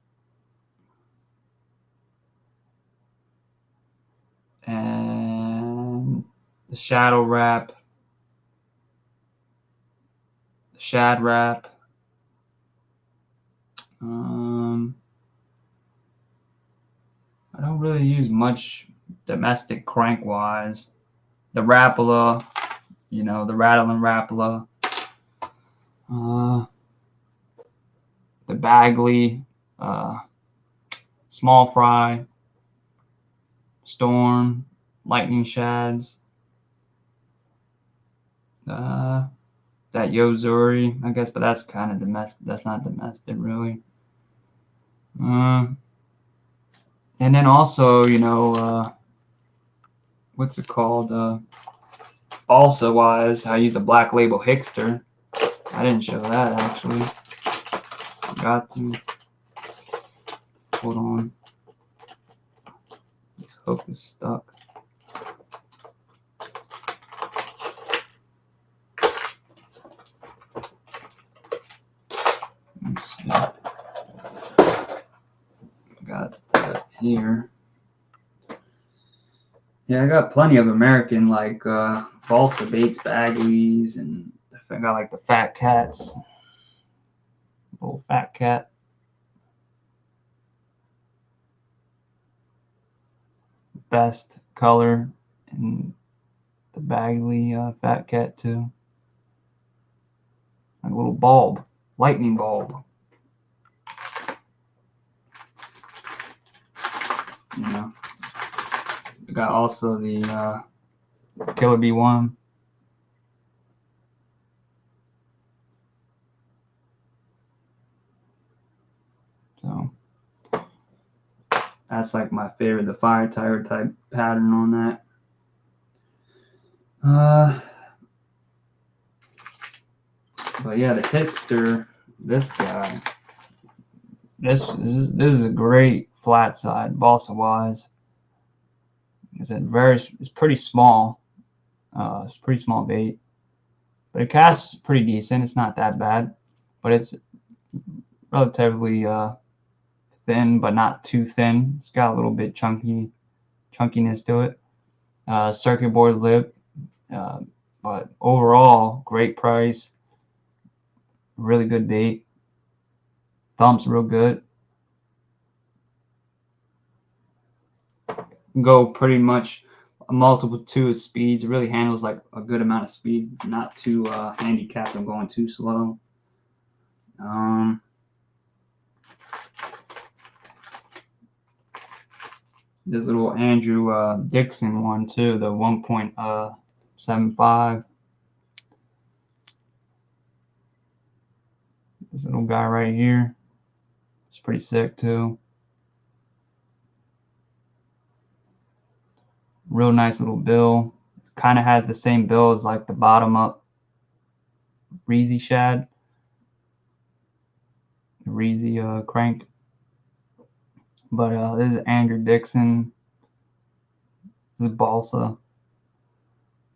and the shadow wrap, the shad wrap. I don't really use much domestic crank wise. The Rappler, you know, the rattling Rappler. The Bagley, small fry, storm, lightning shads. That Yozuri, I guess, but that's kind of domestic. That's not domestic, really. And then also, you know, what's it called? Balsa wise, I use a Black Label Hickster. I didn't show that actually. Forgot to. Hold on. This hook is stuck. Let's see. Got that here. Yeah, I got plenty of American like balsa baits, Bagleys, and I got like the Fat Cats. Little Fat Cat. Best color in the Bagley Fat Cat too. Like a little bulb, lightning bulb. You know. We got also the Killer B1. So that's like my favorite, the fire tire type pattern on that. But yeah, the Hickster, this guy, this is a great flat side balsa wise. It's pretty small. It's a pretty small bait, but it casts pretty decent. It's not that bad, but it's relatively thin, but not too thin. It's got a little bit chunkiness to it. Circuit board lip, but overall great price. Really good bait. Thump's real good. Go pretty much a multitude of speeds. It really handles like a good amount of speeds, not too handicapped and going too slow. This little Andrew Dixon one too, the 1.75. This little guy right here, it's pretty sick too. Real nice little bill. Kind of has the same bill as like the bottom up Reezy shad, Reezy crank. But this is Andrew Dixon. This is balsa.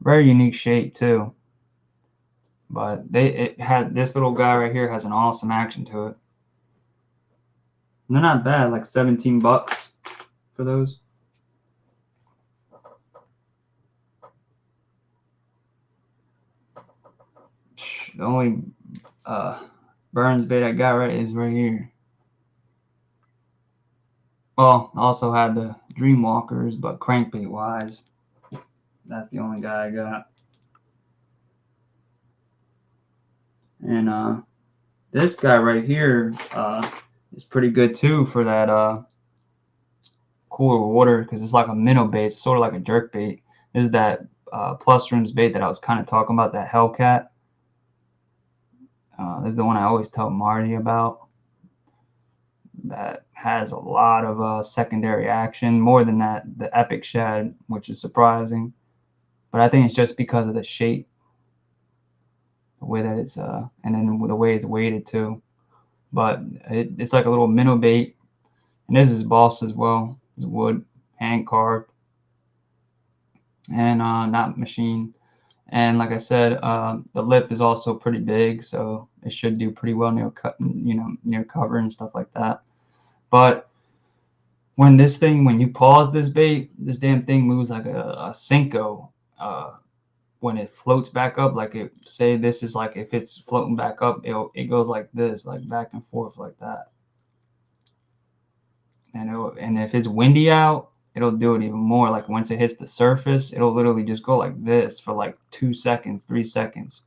Very unique shape too. But it had this little guy right here has an awesome action to it. And they're not bad, like 17 bucks for those. The only Burns bait I got right is right here. Well, I also had the Dreamwalkers, but crankbait wise, that's the only guy I got. And this guy right here is pretty good too for that cooler water, because it's like a minnow bait. It's sort of like a jerk bait. This is that plus rims bait that I was kind of talking about, that Hellcat. This is the one I always tell Marty about. That has a lot of secondary action, more than that the Epic Shad, which is surprising. But I think it's just because of the shape, the way that it's and then the way it's weighted too. But it's like a little minnow bait, and this is boss as well. It's wood, hand carved, and not machine. And like I said, the lip is also pretty big, so it should do pretty well near near cover and stuff like that. But when you pause this bait, this damn thing moves like a Cinco. When it floats back up, like say this is like, if it's floating back up, it goes like this, like back and forth like that. And if it's windy out, it'll do it even more. Like once it hits the surface, it'll literally just go like this for like 2 seconds, 3 seconds.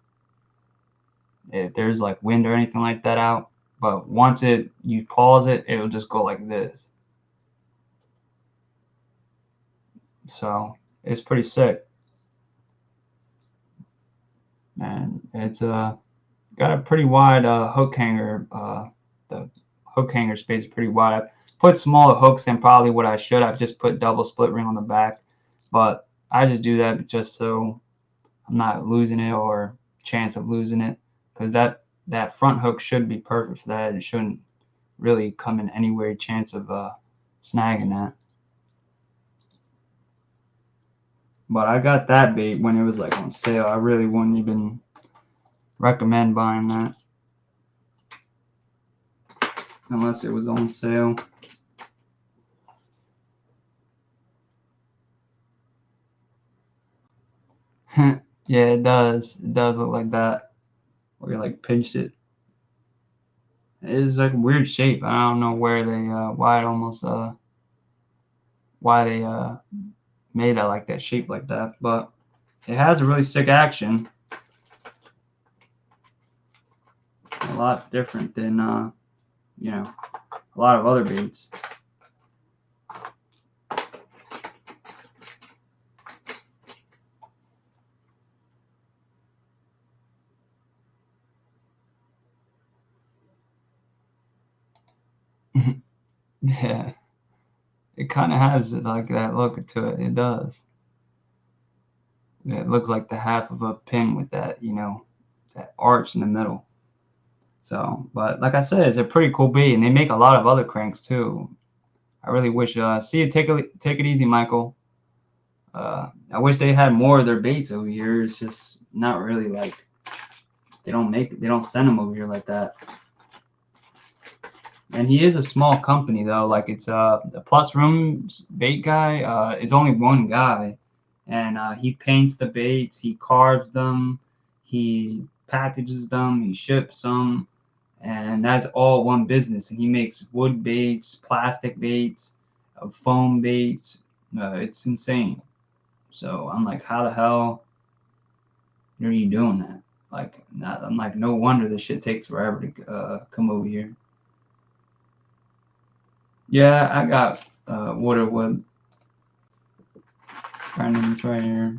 If there's like wind or anything like that out. But once you pause it, it'll just go like this. So it's pretty sick. And it's got a pretty wide hook hanger. The hook hanger space is pretty wide. I put smaller hooks than probably what I should. I've just put double split ring on the back, but I just do that just so I'm not losing it or chance of losing it, because that front hook should be perfect for that. It shouldn't really come in anywhere chance of snagging that. But I got that bait when it was like on sale. I really wouldn't even recommend buying that unless it was on sale. Yeah, it does. It does look like that, where you like pinched it. It is like a weird shape. I don't know where they why they made that like that shape like that, but it has a really sick action. A lot different than a lot of other baits. Yeah, it kind of has like that look to it. It does. It looks like the half of a pin with that, that arch in the middle. So, but like I said, it's a pretty cool bait, and they make a lot of other cranks too. I really wish. See, take it easy, Michael. I wish they had more of their baits over here. It's just not really like they don't send them over here like that. And he is a small company though. Like it's the Plus Rooms bait guy is only one guy, and he paints the baits, he carves them, he packages them, he ships them, and that's all one business. And he makes wood baits, plastic baits, foam baits. It's insane. So I'm like, how the hell are you doing that? Like, I'm like, no wonder this shit takes forever to come over here. Yeah, I got Waterwood. Brandon's right here.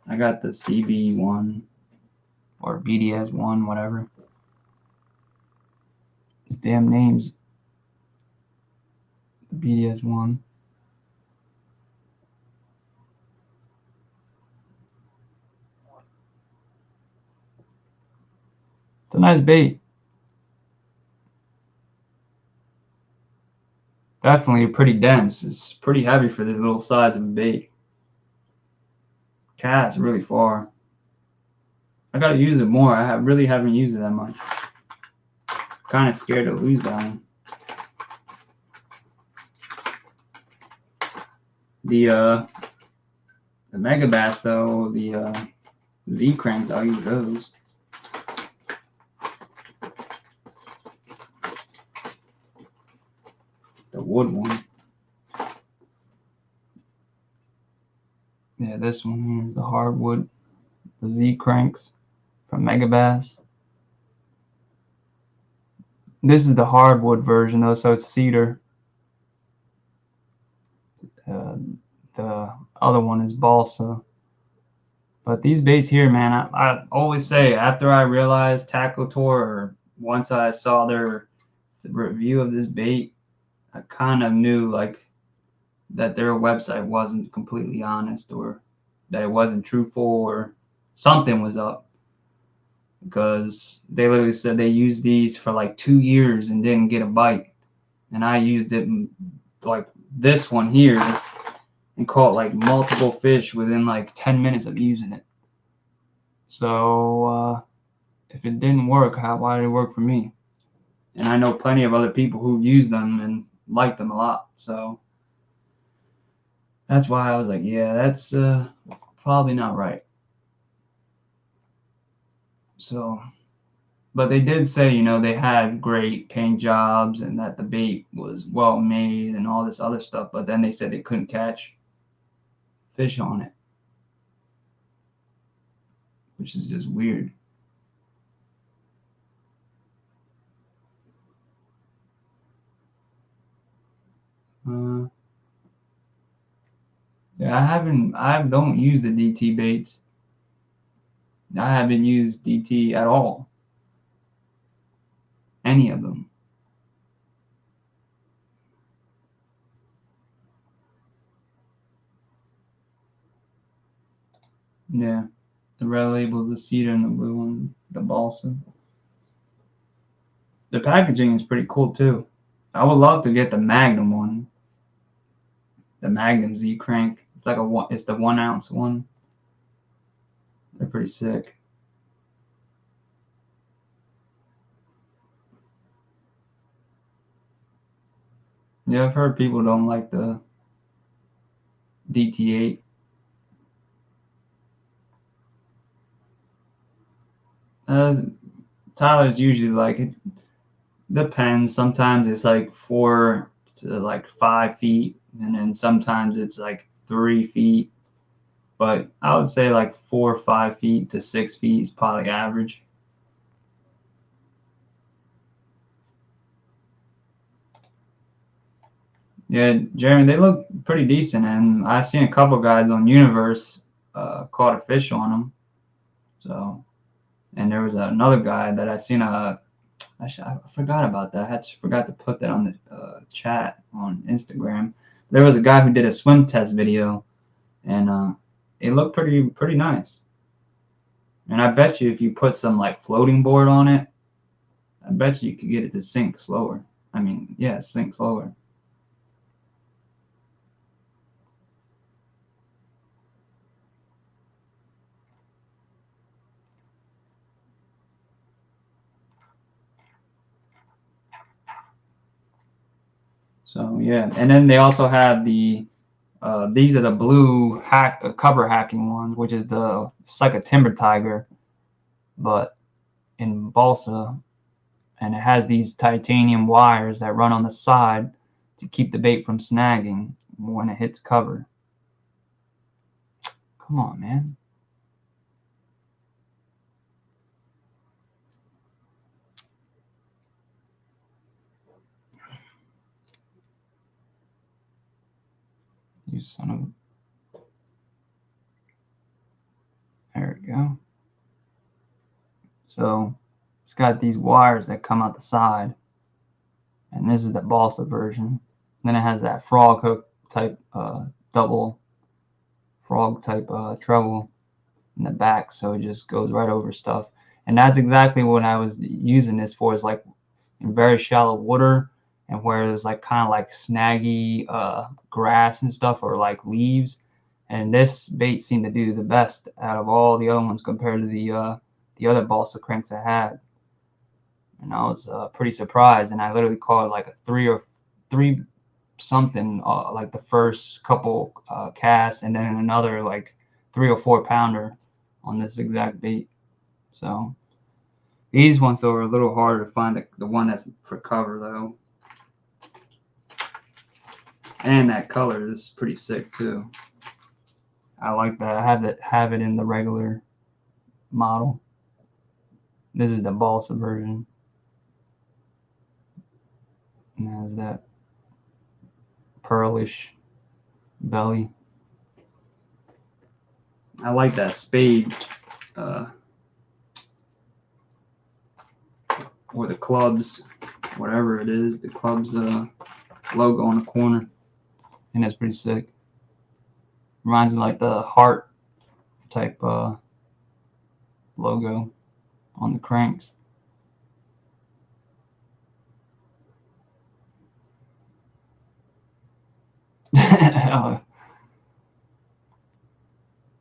I got the CB1 or BDS1, whatever. His damn name's the BDS1. It's a nice bait. Definitely pretty dense. It's pretty heavy for this little size of a bait. Cast really far. I gotta use it more. I really haven't used it that much. Kind of scared to lose that one. The Mega Bass though, the Z cranks, I'll use those. The wood one. Yeah, this one here is the hardwood. The Z cranks from Mega Bass. This is the hardwood version though, so it's cedar. The other one is balsa. But these baits here, man, I always say after I realized Tackle Tour, or once I saw their review of this bait, I kind of knew like that their website wasn't completely honest, or that it wasn't truthful, or something was up, because they literally said they used these for like 2 years and didn't get a bite, and I used it like this one here and caught like multiple fish within like 10 minutes of using it. So if it didn't work, why did it work for me? And I know plenty of other people who use them and like them a lot. So that's why I was like, yeah, that's probably not right. So, but they did say, you know, they had great paint jobs and that the bait was well made and all this other stuff. But then they said they couldn't catch fish on it, which is just weird. Yeah, I don't use the DT baits. I haven't used DT at all. Any of them. Yeah. The red label's the cedar and the blue one, the balsa. The packaging is pretty cool too. I would love to get the Magnum one. The Magnum Z crank. It's like it's the 1 ounce one. They're pretty sick. Yeah, I've heard people don't like the DT8. Tyler's usually like, it depends. Sometimes it's like 4 to like 5 feet, and then sometimes it's like 3 feet. But I would say like 4 or 5 feet to 6 feet is probably average. Yeah, Jeremy, they look pretty decent, and I've seen a couple guys on Universe caught a fish on them. So, and there was another guy that I seen I forgot about that. I forgot to put that on the chat on Instagram. There was a guy who did a swim test video, and it looked pretty nice. And I bet you if you put some like floating board on it, I bet you could get it to sink slower. I mean, yeah, sink slower. So yeah, and then they also have the these are the blue cover hacking ones, which is it's like a timber tiger, but in balsa, and it has these titanium wires that run on the side to keep the bait from snagging when it hits cover. Come on, man. You son of a... There we go. So it's got these wires that come out the side, and this is the balsa version. Then it has that frog hook type double frog type treble in the back, so it just goes right over stuff. And that's exactly what I was using this for, is like in very shallow water and where there's like kind of like snaggy grass and stuff, or like leaves. And this bait seemed to do the best out of all the other ones compared to the the other balsa cranks I had, and I was pretty surprised. And I literally caught like a three something like the first couple casts, and then another like 3 or 4 pounder on this exact bait. So these ones though are a little harder to find, the one that's for cover though. And that color is pretty sick too. I like that. I have it in the regular model. This is the balsa version. And it has that pearlish belly. I like that spade or the clubs, whatever it is, the clubs logo on the corner. And that's pretty sick. Reminds me like the heart type logo on the cranks.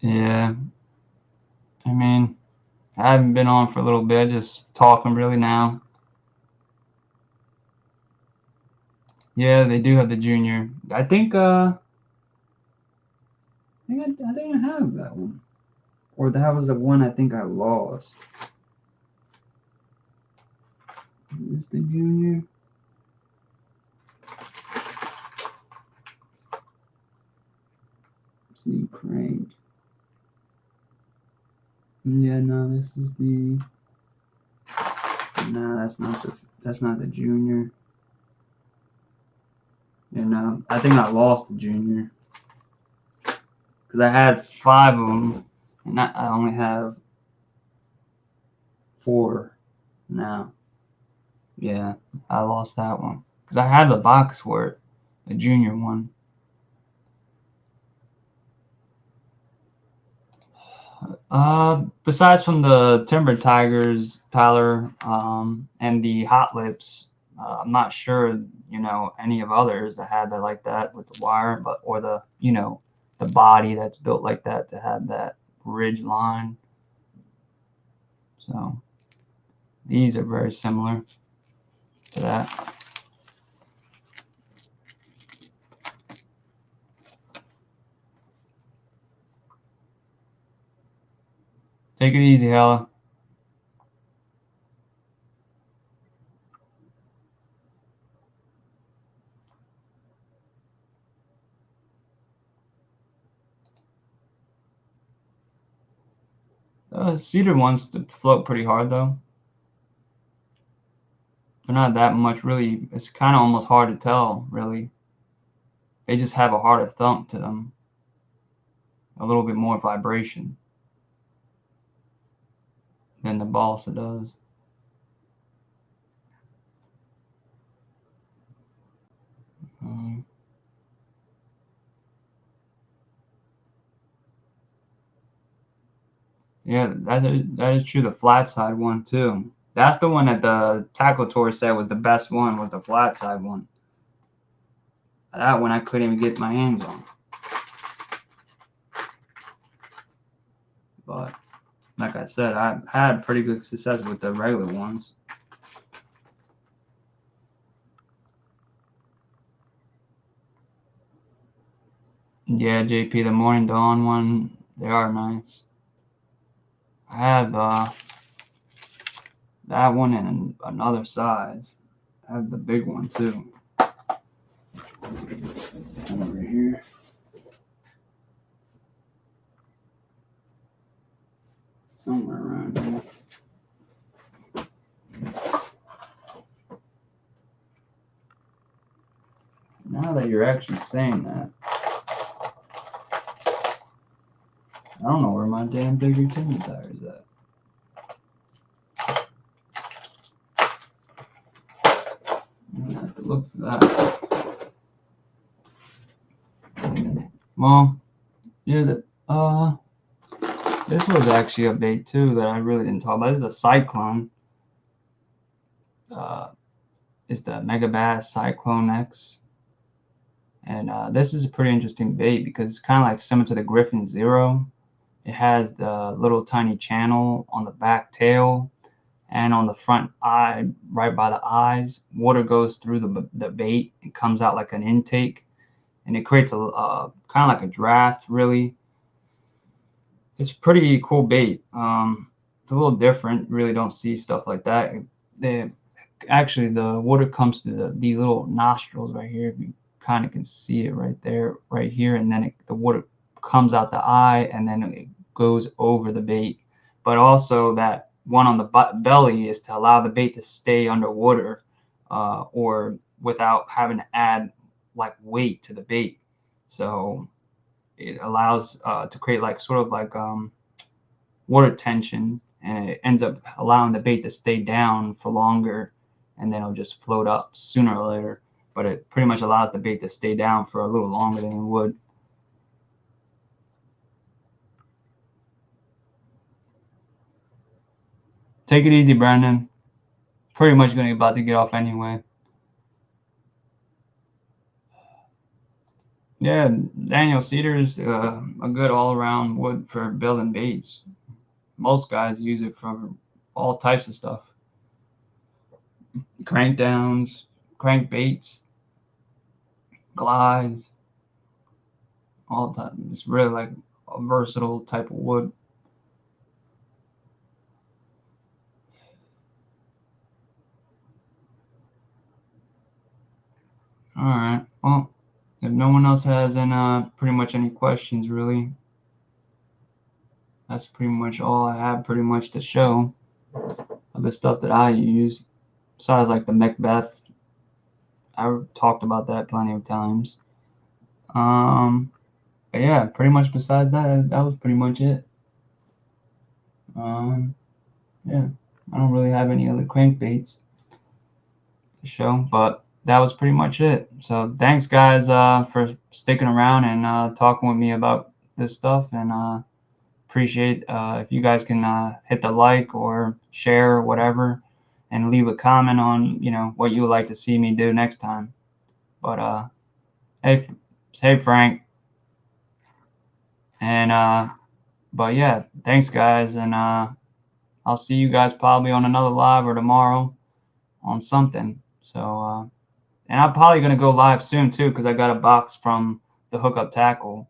Yeah, I mean, I haven't been on for a little bit, just talking really now. Yeah, they do have the junior. I think I think I have that one, or that was the one I think I lost. Is this the junior? Let's see, crank. Yeah, no, this is the. No, that's not the junior. Yeah, no, I think I lost the junior because I had 5 of them, and I only have 4 now. Yeah, I lost that one because I had the box for it, the junior one. Besides from the Timber Tigers, Tyler, and the Hot Lips, I'm not sure, any of others that had that like that with the wire, or the, the body that's built like that to have that ridge line. So these are very similar to that. Take it easy, Hella. Cedar ones to float pretty hard though. They're not that much really. It's kind of almost hard to tell really. They just have a harder thump to them. A little bit more vibration than the balsa does. Yeah, that is true. The flat side one too. That's the one that the tackle tour said was the best one, was the flat side one. That one I couldn't even get my hands on. But like I said, I had pretty good success with the regular ones. Yeah, JP, the Morning Dawn one, they are nice. I have that one in another size. I have the big one too. It's over here. Somewhere around here. Now that you're actually saying that, I don't know where my damn bigger timber tire is at. I'm gonna have to look for that. Well, yeah, this was actually a bait too that I really didn't talk about. This is the Cyclone. It's the Mega Bass Cyclone X. And this is a pretty interesting bait because it's kind of like similar to the Griffin Zero. It has the little tiny channel on the back tail and on the front eye, right by the eyes. Water goes through the bait and comes out like an intake, and it creates a kind of like a draft. Really, it's a pretty cool bait. It's a little different. Really don't see stuff like that. Actually, the water comes through these little nostrils right here. If you kind of can see it right there, right here, and then the water comes out the eye, and then it goes over the bait. But also that one on the belly is to allow the bait to stay underwater, or without having to add like weight to the bait. So it allows to create like sort of like water tension, and it ends up allowing the bait to stay down for longer, and then it'll just float up sooner or later. But it pretty much allows the bait to stay down for a little longer than it would. Take it easy, Brandon. Pretty much gonna about to get off anyway. Yeah, Daniel, cedar's a good all-around wood for building baits. Most guys use it for all types of stuff. Crank downs, crank baits, glides, all that. It's really like a versatile type of wood. All right. Well, if no one else has pretty much any questions, really, that's pretty much all I have pretty much to show of the stuff that I use. Besides like the Macbeth, I talked about that plenty of times. But yeah, pretty much besides that, that was pretty much it. Yeah, I don't really have any other crankbaits to show, but that was pretty much it. So thanks guys for sticking around and talking with me about this stuff, and appreciate if you guys can hit the like or share or whatever, and leave a comment on what you would like to see me do next time. But hey Frank, and but yeah, thanks guys, and I'll see you guys probably on another live or tomorrow on something. So and I'm probably gonna go live soon too, because I got a box from the Hookup Tackle.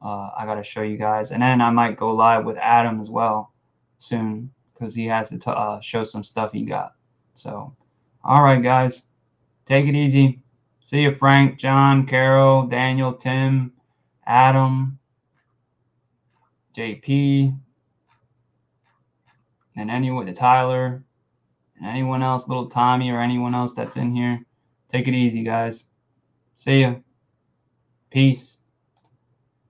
I gotta show you guys, and then I might go live with Adam as well soon, because he has to show some stuff he got. So, all right, guys, take it easy. See you, Frank, John, Carol, Daniel, Tim, Adam, JP, and anyone, Tyler, and anyone else, little Tommy, or anyone else that's in here. Take it easy, guys. See ya. Peace.